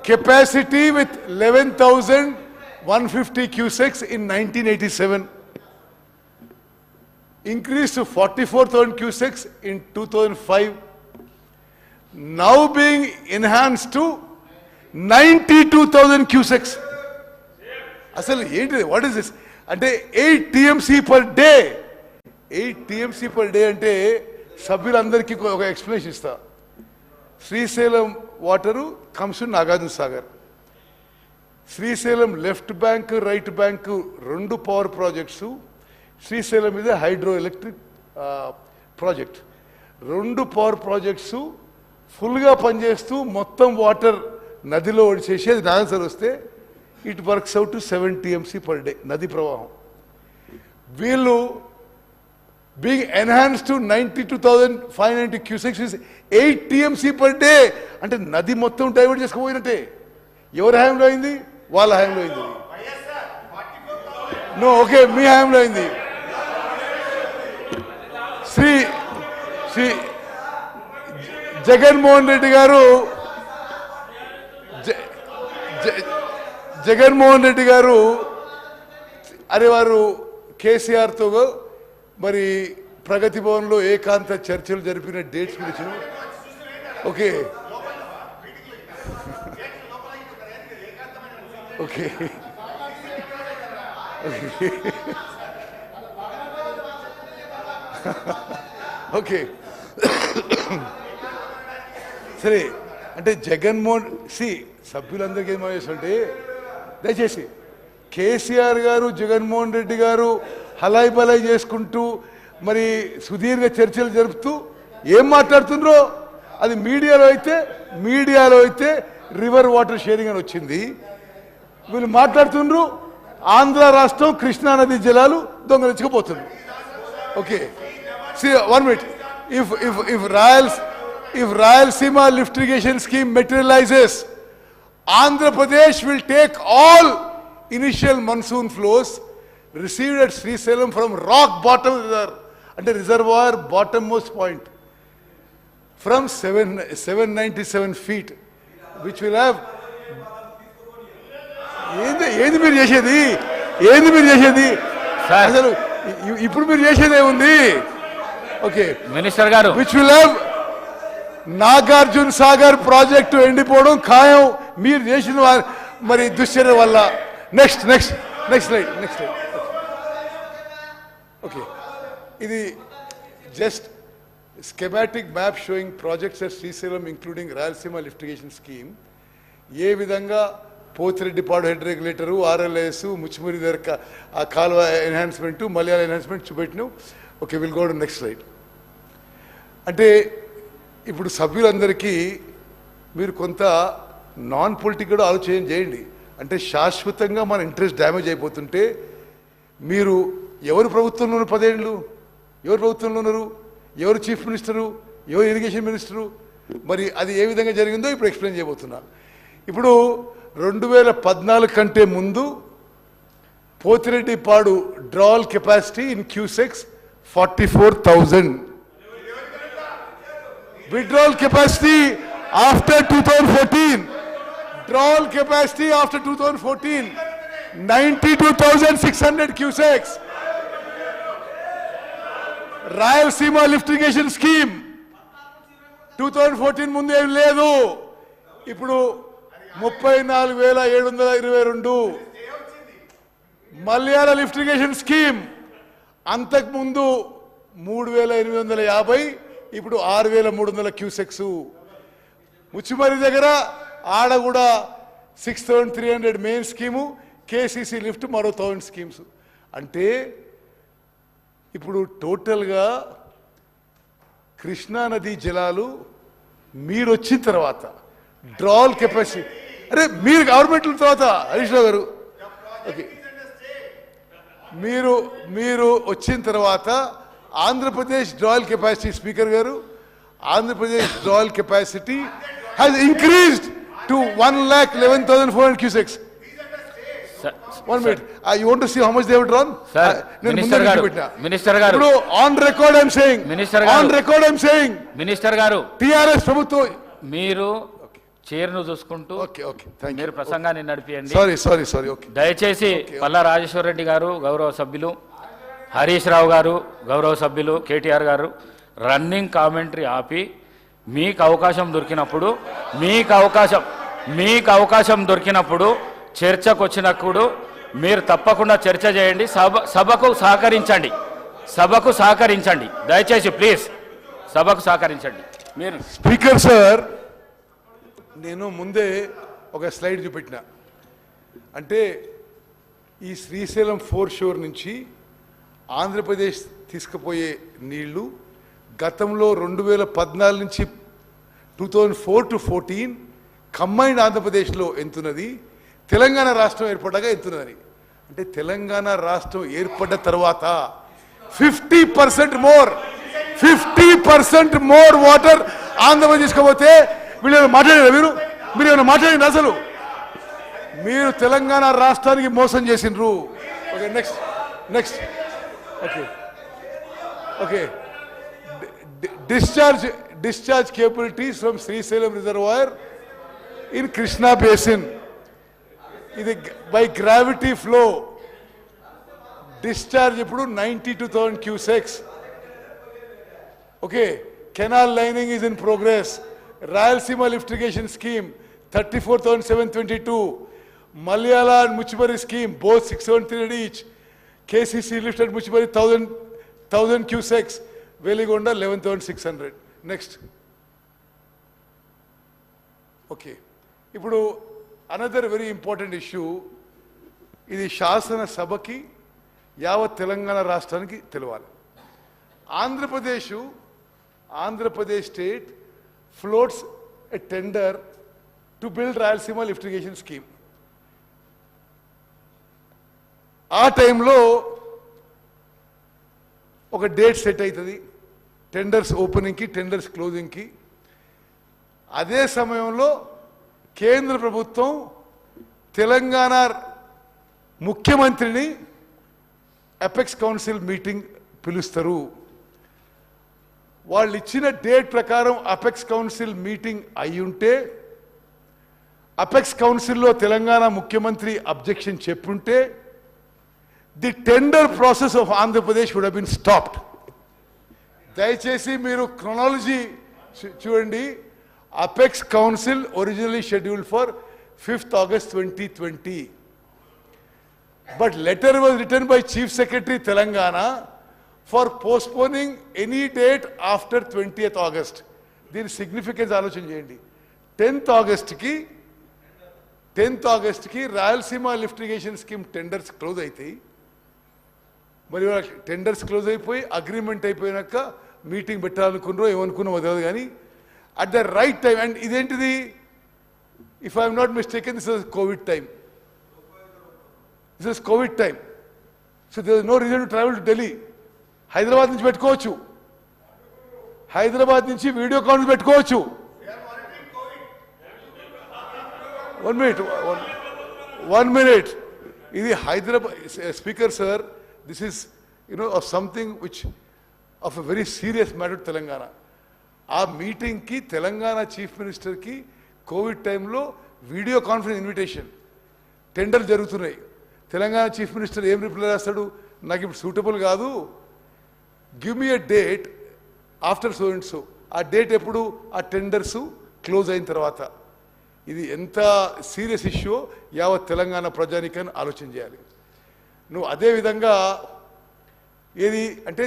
S1: Capacity with 11,150 cusecs in 1987. increased to 44,000 cusecks in 2005, now being enhanced to 92,000 cusecks. అసలు ఏంటి? What is this? అంటే 8 TMC per day. 8 TMC per day అంటే సభ్యులందరికీ ఒక ఎక్స్ప్లెనేషన్ ఇస్తా. Srisailam water comes to Nagarjuna Sagar. Srisailam left bank right bank 2 power projects. Srisailam ఇది hydro electric project. 2 power projects ఫుల్గా పనిచేస్తూ మొత్తం వాటర్ నదిలో ఒడిచేసి అది నాగర్ వస్తే it works out to 7 TMC per day నది ప్రవాహం. వీళ్ళు being enhanced to 92,590 cusecs is 8 TMC per day. అంటే నది మొత్తం డైవర్ట్ చేసుకుపోయినట్టే. ఎవరి హయాంలో అయింది? వాళ్ళ హయాంలో అయింది. నో, ఓకే, మీ హయాంలో అయింది. శ్రీ జగన్మోహన్ రెడ్డి గారు జగన్మోహన్ రెడ్డి గారు అరే వారు కేసీఆర్తో మరి ప్రగతి భవన్లో ఏకాంత చర్చలు జరిపిన డేట్స్ గురించి ఓకే ఓకే ఓకే సరే, అంటే జగన్మోహన్ సభ్యులందరికీ ఏమో చేస్తుంటే దయచేసి కేసీఆర్ గారు జగన్మోహన్ రెడ్డి గారు హలాయి బలాయి చేసుకుంటూ మరి సుదీర్ఘ చర్చలు జరుపుతూ ఏం మాట్లాడుతుండ్రో అది మీడియాలో అయితే రివర్ వాటర్ షేరింగ్ అని వచ్చింది. వీళ్ళు మాట్లాడుతుండ్రు ఆంధ్ర రాష్ట్రం కృష్ణానది జలాలు దొంగలించుకుపోతున్నారు. Okay, one minute. If Rayalaseema lift irrigation scheme materializes, Andhra Pradesh will take all initial monsoon flows received at Srisailam from rock bottom and reservoir bottommost point from 797 feet, which will have. ఏంది మీరు చేసేది? అసలు ఇప్పుడు మీరు చేసేది ఏముంది? Okay
S2: minister గారు,
S1: which will have Nagarjuna Sagar project ఎండిపోవడం ఖాయం మీరు చేసిన మరి దుశ్చర్య వల్ల. Next slide. ఓకే, ఇది just schematic map showing projects at Srisailam including Rayalaseema lift irrigation scheme. ఏ విధంగా Pothireddypadu head regulator, RLS, Muchumarri దగ్గర ఆ కాలువ ఎన్హాన్స్మెంటు, మలయాళ ఎన్హాన్స్మెంట్ చూపెట్టినాం. Okay, will go to next slide. అంటే ఇప్పుడు సభ్యులందరికీ మీరు కొంత నాన్ పొలిటికల్ ఆలోచన చేయండి. అంటే శాశ్వతంగా మన ఇంట్రెస్ట్ డ్యామేజ్ అయిపోతుంటే మీరు ఎవరు ప్రభుత్వంలో ఉన్నారు? 10 ఏళ్ళు ఎవరు ప్రభుత్వంలో ఉన్నారు? ఎవరు చీఫ్ మినిస్టరు? ఎవరు ఇరిగేషన్ మినిస్టరు? మరి అది ఏ విధంగా జరిగిందో ఇప్పుడు ఎక్స్ప్లెయిన్ చేయబోతున్నా. ఇప్పుడు 2014 కంటే ముందు Pothireddypadu drawal capacity in cusecs 44,000. Withdrawal capacity after 2014, drawal capacity after 2014, 92,600 cusecs. Rayalaseema lift irrigation scheme 2014 ముందు ఏం లేదు. ఇప్పుడు 34,722. మలయాళ లిఫ్ట్ ఇరిగేషన్ స్కీమ్ అంతకుముందు 3,850, ఇప్పుడు 6,300 క్యూసెక్స్. ముచ్చిమరి దగ్గర ఆడ కూడా 6,300 మెయిన్ స్కీము, కేసీసీ లిఫ్ట్ మరో 1,000 స్కీమ్స్. అంటే ఇప్పుడు టోటల్గా కృష్ణానది జలాలు మీరు వచ్చిన తర్వాత డ్రాల్ కెపాసిటీ, అరే మీరు గవర్నమెంట్ తర్వాత హరీష్ రావు గారు, ఓకే, మీరు వచ్చిన తర్వాత ఆంధ్రప్రదేశ్ డ్రాయల్ కెపాసిటీ, స్పీకర్ గారు, Andhra Pradesh drawal capacity has increased to 1,11,400 cusecs. 1 minute. You want to see how much they have drawn?
S2: Sir, Minister garu.
S1: Now, on record I'm saying.
S2: Minister garu.
S1: TRS ప్రభుత్వం
S2: మీరు చైర్ను చూసుకుంటూ మీరు ప్రసంగాన్ని నడిపియండి.
S1: Sorry. Okay,
S2: దయచేసి పల్లా రాజేశ్వర రెడ్డి గారు గౌరవ సభ్యులు, హరీష్ రావు గారు గౌరవ సభ్యులు, కేటీఆర్ గారు రన్నింగ్ కామెంటరీ ఆపి మీకు అవకాశం దొరికినప్పుడు చర్చకు వచ్చినప్పుడు మీరు తప్పకుండా చర్చ చేయండి. సభకు సహకరించండి దయచేసి ప్లీజ్ సభకు సహకరించండి. మీరు
S1: స్పీకర్ సార్, నేను ముందే ఒక స్లైడ్ చూపెట్టిన. అంటే ఈ శ్రీశైలం 4 షోర్ నుంచి ఆంధ్రప్రదేశ్ తీసుకుపోయే నీళ్లు గతంలో 2014 నుంచి 2004 to 2014 కంబైన్డ్ ఆంధ్రప్రదేశ్లో ఎంతున్నది, తెలంగాణ రాష్ట్రం ఏర్పడ్డాక ఎంతున్నదని. అంటే తెలంగాణ రాష్ట్రం ఏర్పడ్డ తర్వాత 50% more. 50% more water ఆంధ్రప్రదేశ్ తీసుకోపోతే వీళ్ళు మాట్లాడారు. మీరు ఏమైనా మాట్లాడింది అసలు? మీరు తెలంగాణ రాష్ట్రానికి మోసం చేసిండ్రు. Okay, next okay discharge capabilities from Srisailam reservoir in Krishna basin. ఇది by gravity flow discharge ఇప్పుడు 92,000 cusecs. Okay, canal lining is in progress. Rayalaseema lift irrigation scheme 34,722. Malayala and Muchibari scheme both 673 each. KCC lift at Muchibari 1,000 cusecs. Veligonda 11,600. Next. Okay. ఇప్పుడు another very important issue, ఇది శాసన సభకి యావత్ తెలంగాణ రాష్ట్రానికి తెలవాలి. Andhra Pradesh state floats a tender to build Rayalaseema lift irrigation scheme. ఆ టైంలో ఒక డేట్ సెట్ అవుతుంది టెండర్స్ ఓపెనింగ్కి, టెండర్స్ క్లోజింగ్కి. అదే సమయంలో కేంద్ర ప్రభుత్వం తెలంగాణ ముఖ్యమంత్రిని అపెక్స్ కౌన్సిల్ మీటింగ్ పిలుస్తారు. వాళ్ళు ఇచ్చిన డేట్ ప్రకారం అపెక్స్ కౌన్సిల్ మీటింగ్ అయ్యుంటే, అపెక్స్ కౌన్సిల్లో తెలంగాణ ముఖ్యమంత్రి అబ్జెక్షన్ చెప్పుంటే, the tender process of Andhra Pradesh would have been stopped. దయచేసి మీరు క్రొనాలజీ చూడండి. Apex council originally scheduled for 5th August 2020. But letter was written by Chief Secretary Telangana for postponing any date after 20th August. దీని significance ఆలోచన చేయండి. 10th August కి Rayalaseema lift irrigation scheme tenders close అవుతాయి. మరి tenders close అయిపోయి agreement అయిపోయినాక meeting పెట్టాలనుకున్నారో ఏమనుకున్నామో తెలియదు, కానీ at the right time. And ఇదేంటిది, if I'm not mistaken, this is COVID time. So there is no reason to travel to Delhi. Hyderabad నుంచి పెట్టుకోవచ్చు, హైదరాబాద్ నుంచి వీడియో కాన్ఫరెన్స్ పెట్టుకోవచ్చు. 1 minute. ఇది Hyderabad speaker sir, this is of something which of a very serious matter Telangana. ఆ మీటింగ్కి Telangana chief మినిస్టర్కి Covid టైంలో video conference invitation, tender జరుగుతున్నాయి. Telangana chief minister ఏం రిప్లై రాస్తాడు, నాకు ఇప్పుడు సూటబుల్ కాదు, give me a date after so and so. ఆ డేట్ ఎప్పుడు, ఆ టెండర్స్ క్లోజ్ అయిన తర్వాత. ఇది ఎంత సీరియస్ ఇష్యూ యావత్ తెలంగాణ ప్రజానికని ఆలోచన చేయాలి. నువ్వు అదేవిధంగా ఏది అంటే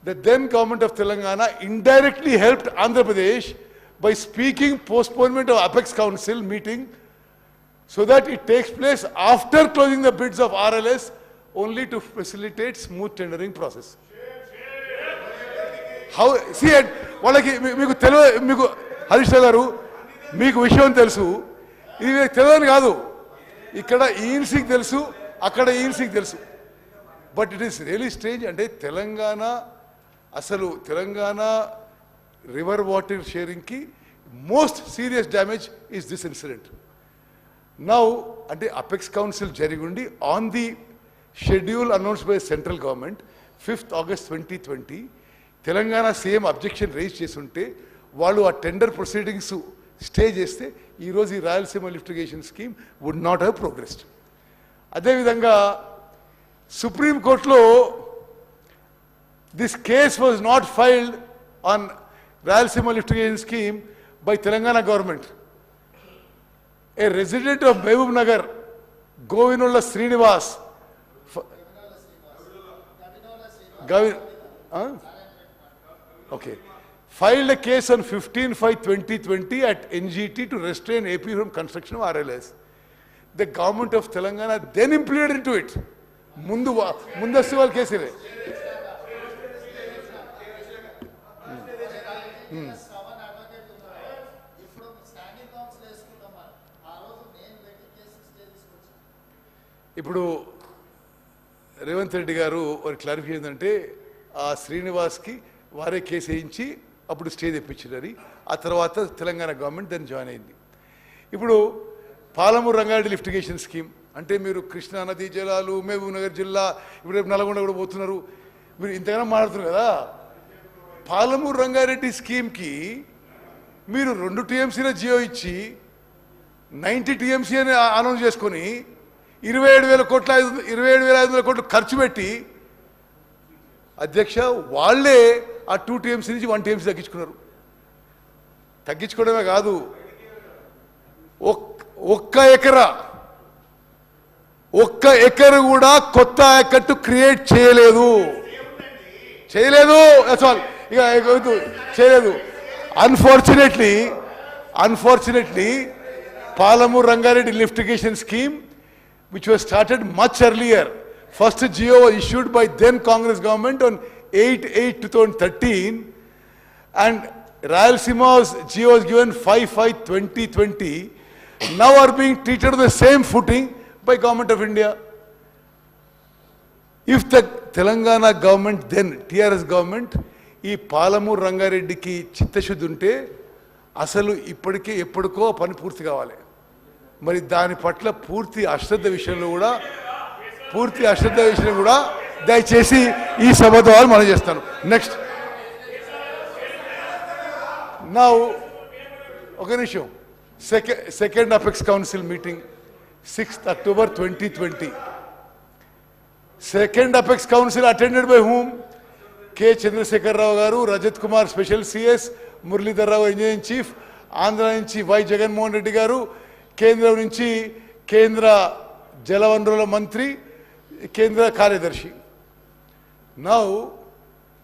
S1: the then government of Telangana indirectly helped Andhra Pradesh by speaking postponement of Apex Council meeting so that it takes place after closing the bids of RLS, only to facilitate smooth tendering process. How see it వాళ్ళకి మీకు తెలియదు, మీకు హరీష్ రావు గారు మీకు విషయం తెలుసు, ఇది మీకు తెలియని కాదు. ఇక్కడ ఈఎన్సీకి తెలుసు, అక్కడ ఈఎన్సీకి తెలుసు. But it is really strange. అంటే తెలంగాణ రివర్ వాటర్ షేరింగ్కి most serious damage is this incident. Now అంటే అపెక్స్ కౌన్సిల్ జరిగి ఉండి on the schedule announce by central government 5th August 2020 Telangana CM objection raise చేస్తుంటే వాళ్ళు ఆ టెండర్ ప్రొసీడింగ్స్ స్టే చేస్తే ఈరోజు ఈ Rayalaseema lift irrigation scheme would not have progressed. అదేవిధంగా సుప్రీంకోర్టులో this case was not filed on Rayalaseema lift irrigation scheme by Telangana government. A resident of Mahabubnagar, Govinolla Srinivas, filed a case on 15/5/2020 at NGT to restrain AP from construction of RLS. The government of Telangana then implemented into it. ముందస్తు వాళ్ళ కేసులే. ఇప్పుడు రేవంత్ రెడ్డి గారు వారి clarification ఏంటంటే ఆ శ్రీనివాస్కి వారే case వేయించి అప్పుడు స్టే తెప్పించారు. ఆ తర్వాత తెలంగాణ గవర్నమెంట్ దాన్ని జాయిన్ అయింది. ఇప్పుడు పాలమూరు రంగారెడ్డి లిఫ్టిగేషన్ స్కీమ్ అంటే మీరు కృష్ణా నదీ జలాలు, మహబూబ్ నగర్ జిల్లా, ఇప్పుడు రేపు నల్గొండ కూడా పోతున్నారు, మీరు ఇంతగానో మాట్లాడుతున్నారు కదా. పాలమూరు రంగారెడ్డి స్కీమ్కి మీరు 2 టీఎంసీల జియో ఇచ్చి 90 టీఎంసీ అని అనౌన్స్ చేసుకొని 27,500 కోట్లు ఖర్చు పెట్టి అధ్యక్ష వాళ్ళే ఆ 2 టీఎంసీ నుంచి 1 టీఎంసీ తగ్గించుకున్నారు. తగ్గించుకోవడమే కాదు, ఒక్క ఎకరు కూడా కొత్త ఆయకట్టు క్రియేట్ చేయలేదు. ఇక చేయలేదు. Unfortunately Palamuru Rangareddy lift irrigation scheme which was started much earlier. First GO was issued by then Congress government on 8/8/2013 and Rayalaseema's GO was given 5/5/2020. Now are being treated on the same footing by Government of India. If the Telangana government then TRS government ఈ పాలమూరు రంగారెడ్డికి చిత్తశుద్ధి ఉంటే అసలు ఇప్పటికే ఎప్పటికో పని పూర్తి కావాలి. మరి దాని పట్ల పూర్తి అశ్రద్ధ విషయంలో కూడా దయచేసి ఈ సభ ద్వారా మనం చేస్తాను. నెక్స్ట్ నౌ ఒక నిమిషం. Second apex council meeting 6th October 2020. Second apex council attended by whom? K Chandrashekar Rao garu, Rajat Kumar special CS, Muralidhar Rao engineering chief, Andhra నుంచి వై జగన్మోహన్ రెడ్డి గారు, కేంద్రం నుంచి కేంద్ర జలవనరుల మంత్రి, కేంద్ర కార్యదర్శి. నౌ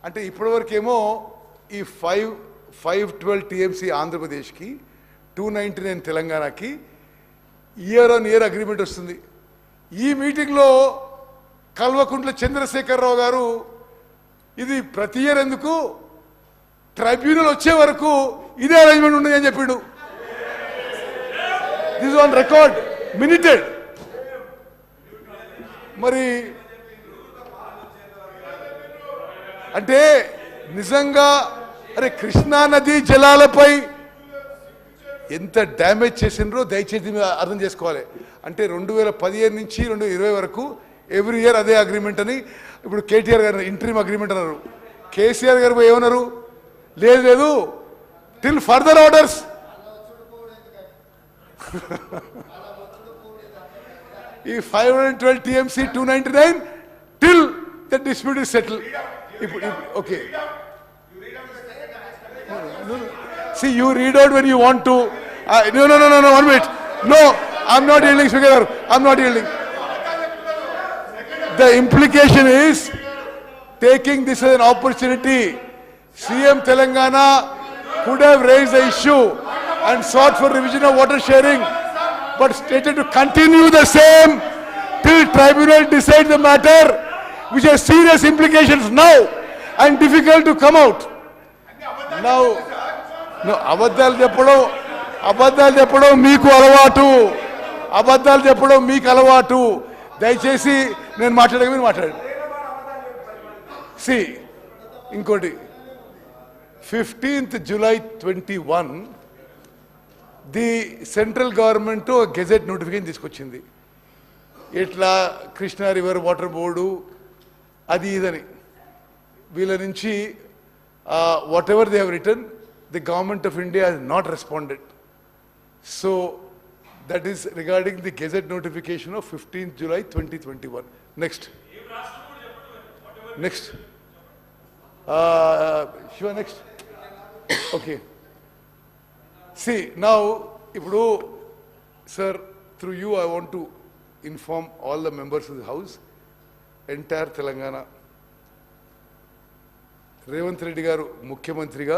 S1: అంటే ఇప్పటివరకేమో ఈ 512 టీఎంసీ ఆంధ్రప్రదేశ్కి, 299 తెలంగాణకి ఇయర్ ఆన్ ఇయర్ అగ్రిమెంట్ వస్తుంది. ఈ మీటింగ్లో కల్వకుంట్ల చంద్రశేఖరరావు గారు ఇది ప్రతి ఇయర్ ఎందుకు, ట్రైబ్యునల్ వచ్చే వరకు ఇదే అరేంజ్మెంట్ ఉండదు అని చెప్పిండు. This on record, minuted. మరి అంటే నిజంగా అరే కృష్ణా నదీ జలాలపై ఎంత డ్యామేజ్ చేసినరో దయచేసి అర్థం చేసుకోవాలి. అంటే 2015 నుంచి 2020 వరకు ఎవ్రీ ఇయర్ అదే అగ్రిమెంట్ అని ఇప్పుడు కేటీఆర్ గారు ఇంటరీమ్ అగ్రిమెంట్ అన్నారు. కేసీఆర్ గారు ఏమన్నారు, లేదు టిల్ ఫర్దర్ ఆర్డర్స్. ఈ 512 TMC 299 till the dispute is settle. ఇప్పుడు okay, see you read out when you want to. No 1 minute. No, I'm not yielding, Speaker. I'm not yielding. The implication is taking this as an opportunity. CM Telangana could have raised the issue and sought for revision of water sharing, but stated to continue the same till tribunal decide the matter, which has serious implications now and difficult to come out. Now, no, అబద్ధాలు చెప్పడం మీకు అలవాటు. దయచేసి నేను మాట్లాడక మీరు మాట్లాడండి. ఇంకోటి 15th July 2021 the central government gazette notification తీసుకొచ్చింది. ఇట్లా కృష్ణా రివర్ వాటర్ బోర్డు అది ఇదని వీళ్ళ నుంచి whatever they have written, the government of India has not responded. So that is regarding the gazette notification of 15th July 2021. Next. Shiva, next. Okay. See, now, ఇప్పుడు sir, through you I want to inform all the members of the house, entire Telangana. Revanth Reddy గారు ముఖ్యమంత్రిగా,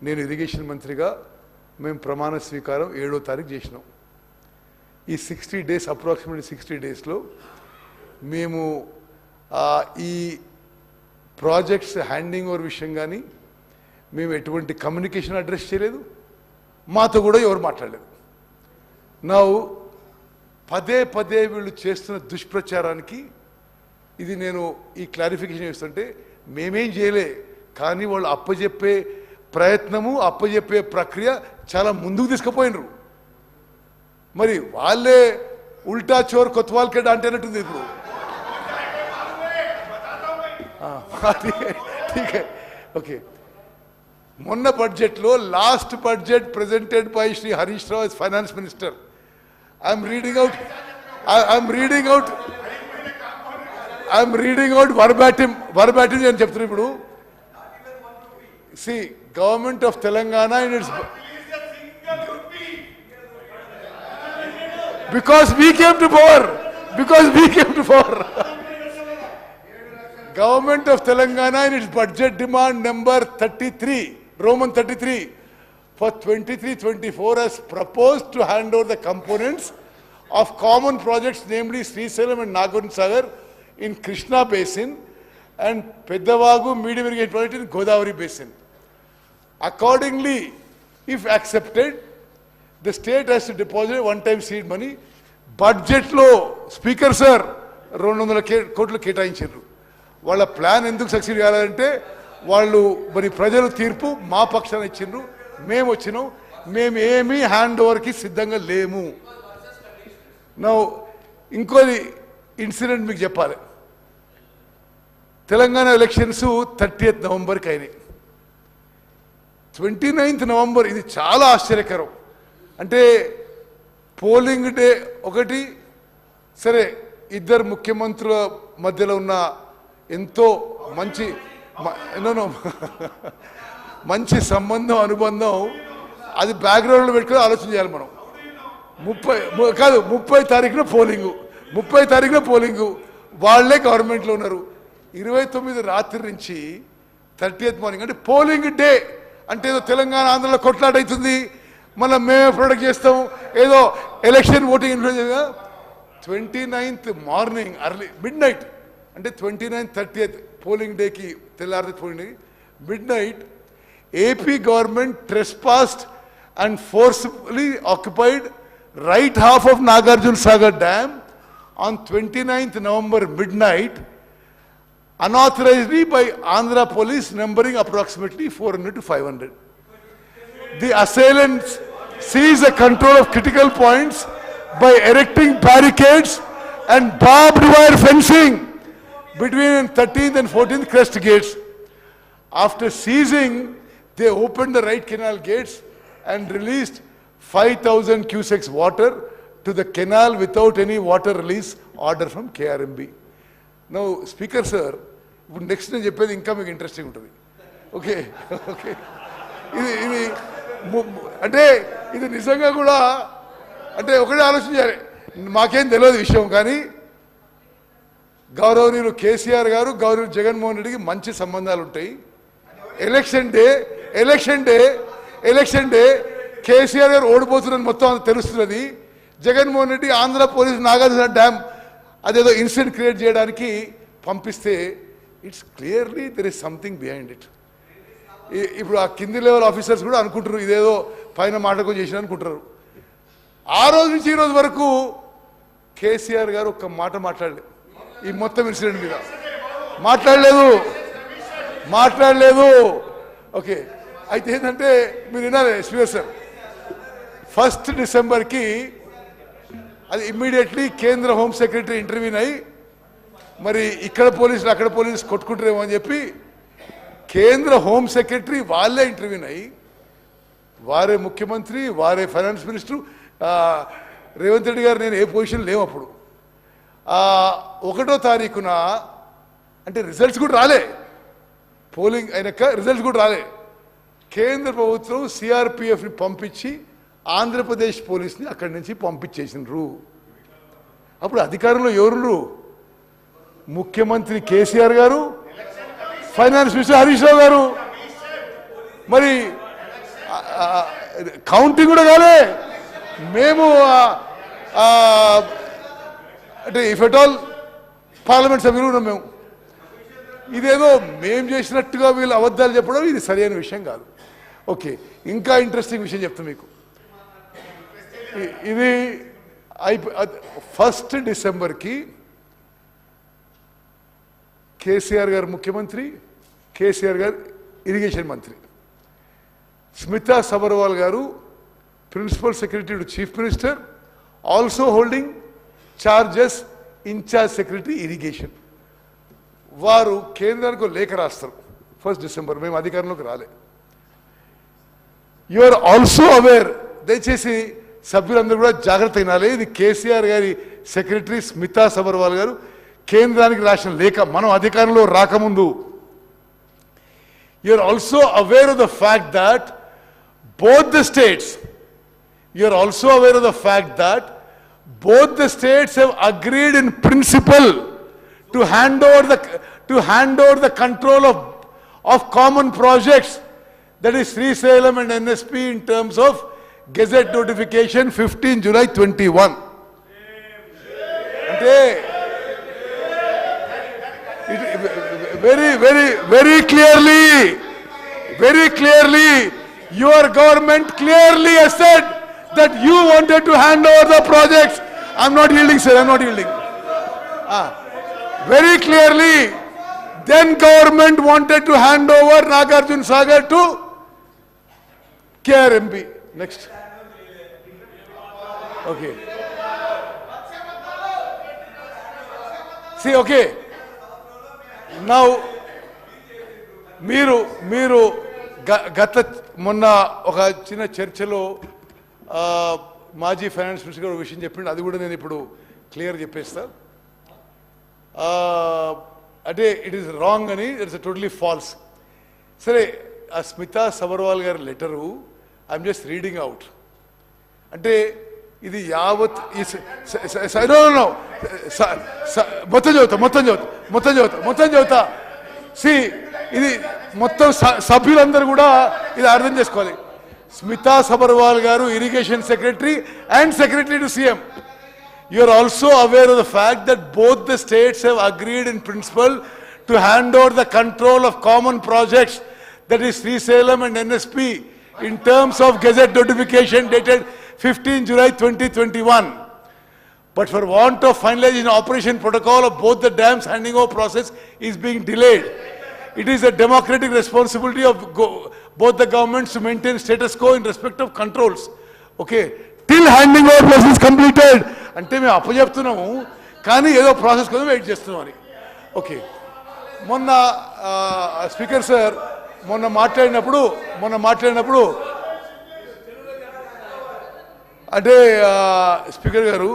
S1: నేను irrigation మంత్రిగా మేము ప్రమాణ స్వీకారం 7వ తారీఖు చేసినాం. ఈ 60 days, అప్రాక్సిమేట్లీ 60 daysలో మేము ఈ ప్రాజెక్ట్స్ హ్యాండింగ్ ఓవర్ విషయం కానీ మేము ఎటువంటి కమ్యూనికేషన్ అడ్రస్ చేయలేదు, మాతో కూడా ఎవరు మాట్లాడలేదు. నా పదే వీళ్ళు చేస్తున్న దుష్ప్రచారానికి ఇది నేను ఈ క్లారిఫికేషన్ ఇస్తుంటే మేమేం చేయలే, కానీ వాళ్ళు అప్పచెప్పే ప్రయత్నము అప్పచెప్పే ప్రక్రియ చాలా ముందుకు తీసుకుపోయినరు. మరి వాళ్ళే ఉల్టా చోర్ కొత్వాల్కెడ్ అంటేనట్టుంది ఇప్పుడు. ఓకే, మొన్న బడ్జెట్లో last budget presented by Shri Harish Rao as finance minister. I'm reading out verbatim అని చెప్తున్నా ఇప్పుడు. See, government of Telangana in its because we came to power. Government of Telangana in its budget demand number 33, Roman 33 for 23-24 has proposed to hand over the components of common projects, namely Srisailam and Nagarjuna Sagar in Krishna Basin and Peddavagu medium irrigation project in Godavari Basin. Accordingly, if accepted, the state has to deposit one-time seed money. Budget lo Speaker sir 200 కోట్లు కేటాయించారు. వాళ్ళ plan ఎందుకు succeed కావాలంటే వాళ్ళు మరి ప్రజలు తీర్పు మా పక్షాన ఇచ్చిండ్రు, మేము వచ్చినాం, మేము ఏమీ హ్యాండ్ ఓవర్కి సిద్ధంగా లేము. నా ఇంకోది ఇన్సిడెంట్ మీకు చెప్పాలి. తెలంగాణ ఎలక్షన్స్ 30th నవంబర్కి అయినాయి. 29th నవంబర్ ఇది చాలా ఆశ్చర్యకరం. అంటే పోలింగ్ డే ఒకటి, సరే ఇద్దరు ముఖ్యమంత్రుల మధ్యలో ఉన్న ఎంతో మంచి సంబంధం అనుబంధం అది బ్యాక్గ్రౌండ్లో పెట్టుకుని ఆలోచన చేయాలి మనం. 30 తారీఖున పోలింగు వాళ్ళే గవర్నమెంట్లో ఉన్నారు. 29 రాత్రి నుంచి 30th మార్నింగ్ అంటే పోలింగ్ డే అంటే ఏదో తెలంగాణ ఆంధ్రలో కొట్లాట అవుతుంది, మళ్ళీ మేమే ప్రొడక్ట్ చేస్తాం, ఏదో election voting influence. 29th morning early midnight అంటే 29th 30th పోలింగ్ డేకి తెల్లారి polling day midnight AP government trespassed and forcefully occupied right half of Nagarjuna Sagar dam on 29th November midnight, unauthorizedly by Andhra police numbering approximately 400 to 500. The assailants seized the control of critical points by erecting barricades and barbed wire fencing between 13th and 14th crest gates. After seizing, they opened the right canal gates and released 5,000 cusecs water to the canal without any water release order from KRMB. Now, Speaker sir, ఇప్పుడు next నేను చెప్పేది ఇంకా మీకు interesting ఉంటుంది. Okay, ఇది అంటే ఇది నిజంగా కూడా అంటే ఒకటే ఆలోచన చేయాలి. మాకేం తెలియదు విషయం, కానీ గౌరవనీయులు కేసీఆర్ గారు గౌరవ జగన్మోహన్ రెడ్డికి మంచి సంబంధాలు ఉంటాయి. ఎలక్షన్ డే కేసీఆర్ గారు ఓడిపోతున్నది మొత్తం తెలుస్తున్నది. జగన్మోహన్ రెడ్డి ఆంధ్ర పోలీసు నాగార్జున డ్యామ్ అదేదో ఇన్సిడెంట్ క్రియేట్ చేయడానికి పంపిస్తే it's clearly there is something behind it. ఇప్పుడు ఆ కింది లెవెల్ ఆఫీసర్స్ కూడా అనుకుంటారు ఇదేదో పైన మాటకు చేసిన అనుకుంటారు. ఆ రోజు నుంచి ఈ రోజు వరకు కేసీఆర్ గారు ఒక్క మాట మాట్లాడలేదు ఈ మొత్తం ఇన్సిడెంట్ మీద, మాట్లాడలేదు. ఓకే, అయితే ఏంటంటే మీరు వినాలి స్పీకర్ సార్, 1st డిసెంబర్కి అది ఇమ్మీడియట్లీ కేంద్ర హోమ్ సెక్రటరీ ఇంటర్వ్యూన్ అయ్యి మరి ఇక్కడ పోలీసులు అక్కడ పోలీసులు కొట్టుకుంటారేమో అని చెప్పి కేంద్ర హోమ్ సెక్రటరీ వాళ్ళే ఇంటర్వ్యూన్ అయ్యి వారే ముఖ్యమంత్రి వారే ఫైనాన్స్ మినిస్టర్ రేవంత్ రెడ్డి గారు నేను ఏ పొజిషన్ లేవు అప్పుడు 1వ తారీఖున అంటే రిజల్ట్స్ కూడా రాలే, పోలింగ్ అయినాక రిజల్ట్స్ కూడా రాలే. కేంద్ర ప్రభుత్వం సిఆర్పిఎఫ్ని పంపించి ఆంధ్రప్రదేశ్ పోలీస్ని అక్కడి నుంచి పంపించేసినారు. అప్పుడు అధికారంలో ఎవరు? ముఖ్యమంత్రి కేసీఆర్ గారు, ఫైనాన్స్ మినిస్టర్ హరీష్ రావు గారు. మరి కౌంటింగ్ కూడా కాలే. మేము అంటే ఇఫ్ ఎట్ ఆల్ పార్లమెంట్ సభ్యులు ఉన్నాం మేము. ఇదేదో మేము చేసినట్టుగా వీళ్ళు అబద్ధాలు చెప్పడం ఇది సరైన విషయం కాదు. ఓకే, ఇంకా ఇంట్రెస్టింగ్ విషయం చెప్తాం మీకు. ఇది 1st డిసెంబర్కి కేసీఆర్ గారు ముఖ్యమంత్రి, కేసీఆర్ గారు ఇరిగేషన్ మంత్రి, Smita Sabharwal garu principal secretary to chief minister, also holding charges in charge secretary irrigation. వారు కేంద్రానికి ఒక లేఖ రాస్తారు 1 డిసెంబర్, మేము అధికారంలోకి రాలే. యు ఆర్ ఆల్సో అవేర్, దయచేసి సభ్యులందరూ కూడా జాగ్రత్త అయినాలి. ఇది కేసీఆర్ గారి సెక్రటరీ స్మితా సబర్వాల్ గారు కేంద్రానికి రాసిన లేఖ, మనం అధికారంలో రాకముందు. You are also aware of the fact that both the states, you are also aware of the fact that both the states have agreed in principle to hand over the control of common projects, that is Srisailam and NSP, in terms of Gazette notification 15 July 21. Ante very clearly your government clearly has said that you wanted to hand over the projects. I'm not yielding, sir, I'm not yielding. Very clearly, then government wanted to hand over Nagarjuna Sagar to KRMP. Next. Okay. See, okay. Now, మీరు గత మొన్న ఒక చిన్న చర్చలో మాజీ finance minister గారు విషయం చెప్పిండు, అది కూడా నేను ఇప్పుడు క్లియర్ చెప్పేస్తా. అంటే ఇట్ ఈస్ రాంగ్ అని, ఇట్స్ టోటలీ ఫాల్స్. సరే, ఆ స్మితా సబర్వాల్ గారి letter I'm just reading out. అంటే ఇది యావత్ మొత్తం చదువుతా. సి, ఇది మొత్తం సభ్యులందరూ కూడా ఇది అర్థం చేసుకోవాలి. స్మితా సబర్వాల్ గారు irrigation secretary and secretary to CM. You are also aware of the fact that both the states have agreed in principle to hand over the control of common projects, that is Srisailam and NSP, in terms of Gazette notification dated 15 July 2021. But for want of finalization operation protocol of both the dams, handing over process is being delayed. It is a democratic responsibility of both the governments to maintain status quo in respect of controls. Okay, till handing over process is completed. అంటే మేము అప్పచెప్తున్నాము, కానీ ఏదో process కోసం wait చేస్తున్నాం అని. Okay, మొన్న speaker sir మొన్న మాట్లాడినప్పుడు అంటే స్పీకర్ గారు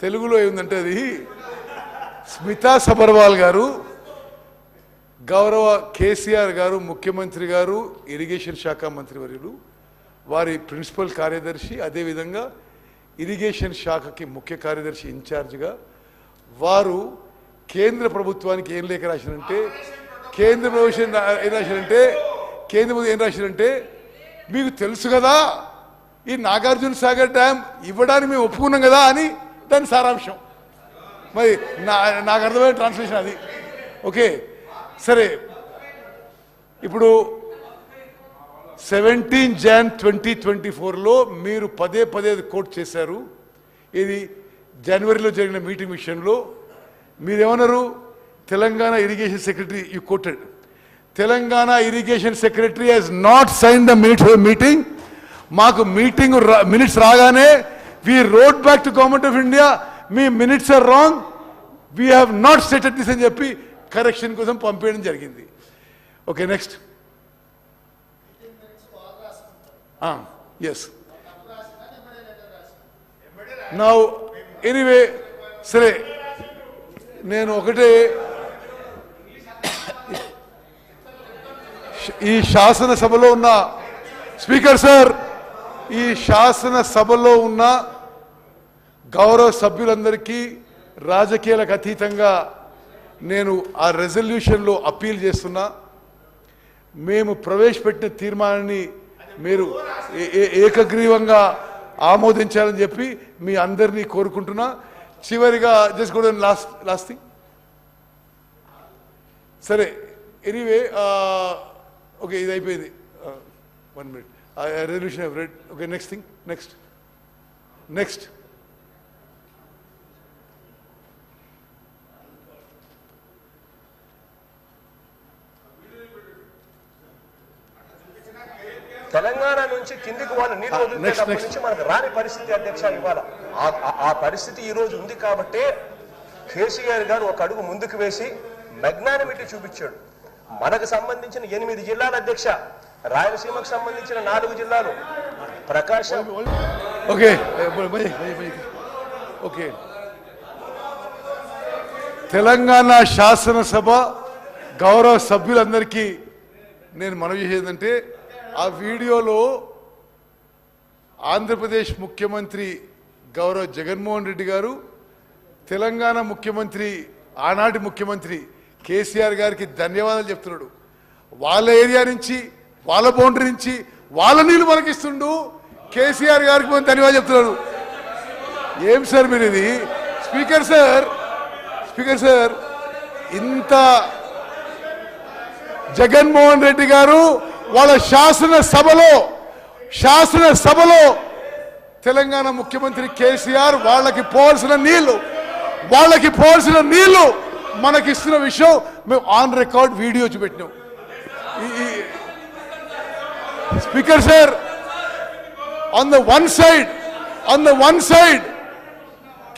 S1: తెలుగులో ఏముందంటే, అది స్మితా సబర్వాల్ గారు గౌరవ కేసీఆర్ గారు ముఖ్యమంత్రి గారు ఇరిగేషన్ శాఖ మంత్రివర్యులు, వారి ప్రిన్సిపల్ కార్యదర్శి, అదేవిధంగా ఇరిగేషన్ శాఖకి ముఖ్య కార్యదర్శి ఇన్ఛార్జిగా వారు కేంద్ర ప్రభుత్వానికి ఏం లేఖ రాశారంటే, కేంద్ర ప్రభుత్వం ఏం రాశారంటే, మీకు తెలుసు కదా ఈ నాగార్జున సాగర్ డ్యామ్ ఇవ్వడానికి మేము ఒప్పుకున్నాం కదా అని దాని సారాంశం. మరి నాకు అర్థమైన ట్రాన్స్లేషన్ అది. ఓకే, సరే, ఇప్పుడు 17 Jan 2024లో మీరు పదే కోట్ చేశారు. ఇది జనవరిలో జరిగిన మీటింగ్ విషయంలో మీరేమన్నారు, Telangana irrigation secretary, you quoted, Telangana irrigation secretary he's not sign the minutes of meeting. మాకు మీటింగ్ మినిట్స్ రాగానే we wrote back to government of India, మీ minutes are wrong, we have not stated this అని చెప్పి correction కోసం పంపించడం జరిగింది. Okay, next. Yes, now anyway, సరే, నేను ఒకటే, ఈ శాసనసభలో ఉన్న స్పీకర్ సార్, ఈ శాసనసభలో ఉన్న గౌరవ సభ్యులందరికీ రాజకీయాలకు అతీతంగా నేను ఆ రెజల్యూషన్లో అప్పీల్ చేస్తున్నా. మేము ప్రవేశపెట్టిన తీర్మానాన్ని మీరు ఏకగ్రీవంగా ఆమోదించాలని చెప్పి మీ అందరినీ కోరుకుంటున్నా. చివరిగా జస్ట్ కూడా లాస్ట్ థింగ్, సరే, ఎనీవే, ఓకే, ఇది అయిపోయింది. 1 minute, resolution I read. Okay, next thing, next.
S3: Telangana నుంచి కిందికి వాళ్ళు నీళ్లు వదిలినప్పటి నుంచి మనకు రాని పరిస్థితి అధ్యక్ష ఇవాళ ఆ పరిస్థితి ఈ రోజు ఉంది కాబట్టి కేసీఆర్ గారు ఒక అడుగు ముందుకు వేసి మెగ్నానిమిటీ చూపించాడు. మనకు సంబంధించిన 8 జిల్లాల అధ్యక్ష, రాయలసీమకు సంబంధించిన 4 జిల్లాలు, ప్రకాశం.
S1: ఓకే ఓకే తెలంగాణ శాసనసభ గౌరవ సభ్యులందరికీ నేను మనవి చేసేదంటే, ఆ వీడియోలో ఆంధ్రప్రదేశ్ ముఖ్యమంత్రి గౌరవ జగన్మోహన్ రెడ్డి గారు తెలంగాణ ముఖ్యమంత్రి, ఆనాటి ముఖ్యమంత్రి కేసీఆర్ గారికి ధన్యవాదాలు చెప్తున్నాడు. వాళ్ళ ఏరియా నుంచి, వాళ్ళ బౌండరీ నుంచి వాళ్ళ నీళ్ళు మనకిస్తుండు, కేసీఆర్ గారికి మనం ధన్యవాదాలు చెప్తున్నాడు. ఏం సార్ మీరు ఇది? స్పీకర్ సార్ ఇంత జగన్మోహన్ రెడ్డి గారు వాళ్ళ శాసనసభలో తెలంగాణ ముఖ్యమంత్రి కేసీఆర్ వాళ్ళకి పోవాల్సిన నీళ్లు మనకిస్తున్న విషయం మేము ఆన్ రికార్డ్ వీడియో చూపెట్టినాం. Speaker sir, on the one side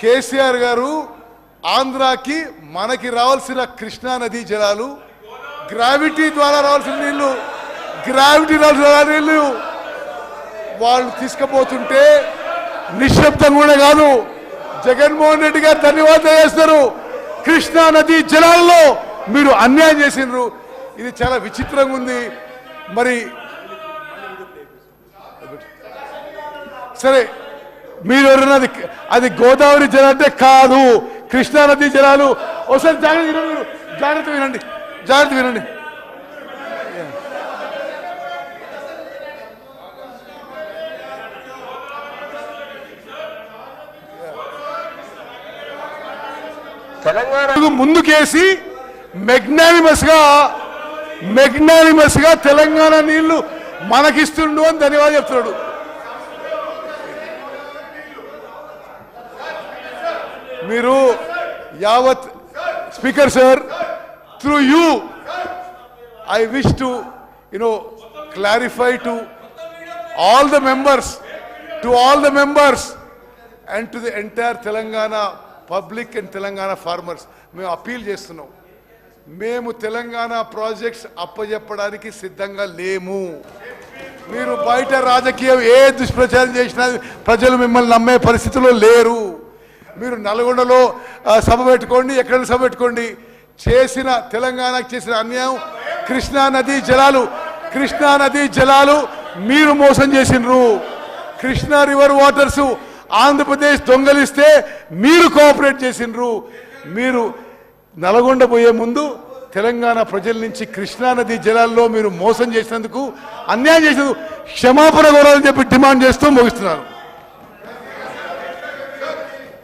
S1: KCR గారు ఆంధ్రాకి మనకి రావాల్సిన కృష్ణా నదీ జలాలు, గ్రావిటీ ద్వారా రావాల్సిన నీళ్లు వాళ్ళు తీసుకుపోతుంటే నిశ్శబ్దం కూడా కాదు, జగన్మోహన్ రెడ్డి గారు ధన్యవాదాలు చేస్తారు. కృష్ణా నదీ జలాల్లో మీరు అన్యాయం చేసినారు. ఇది చాలా విచిత్రంగా ఉంది. మరి సరే, మీరు ఎవరన్నది అది గోదావరి జలం అంటే కాదు, కృష్ణా నదీ జలాలు. ఒకసారి జాగ్రత్త వినండి.
S3: తెలంగాణ
S1: ముందుకేసి మెగ్నానిమస్ గా తెలంగాణ నీళ్లు మనకిస్తుండు అని ధన్యవాదాలు చెప్తున్నాడు. మీరు యావత్ speaker sir, through you I wish to clarify to all the members and to the entire Telangana public and Telangana farmers, మేము అపీల్ చేస్తున్నాం. మేము తెలంగాణ ప్రాజెక్ట్స్ అప్పజెప్పడానికి సిద్ధంగా లేము. మీరు బయట రాజకీయం ఏ దుష్ప్రచారం చేసినా ప్రజలు మిమ్మల్ని నమ్మే పరిస్థితిలో లేరు. మీరు నల్గొండలో సభ పెట్టుకోండి, ఎక్కడ సభ పెట్టుకోండి, తెలంగాణకు చేసిన అన్యాయం కృష్ణా నదీ జలాలు మీరు మోసం చేసినారు. కృష్ణా రివర్ వాటర్స్ ఆంధ్రప్రదేశ్ దొంగలిస్తే మీరు కోఆపరేట్ చేసినారు. మీరు నల్గొండ పోయే ముందు తెలంగాణ ప్రజల నుంచి కృష్ణా నదీ జలాల్లో మీరు మోసం చేసినందుకు, అన్యాయం చేసినందుకు క్షమాపణ కోరాలని చెప్పి డిమాండ్ చేస్తూ ముగిస్తున్నారు.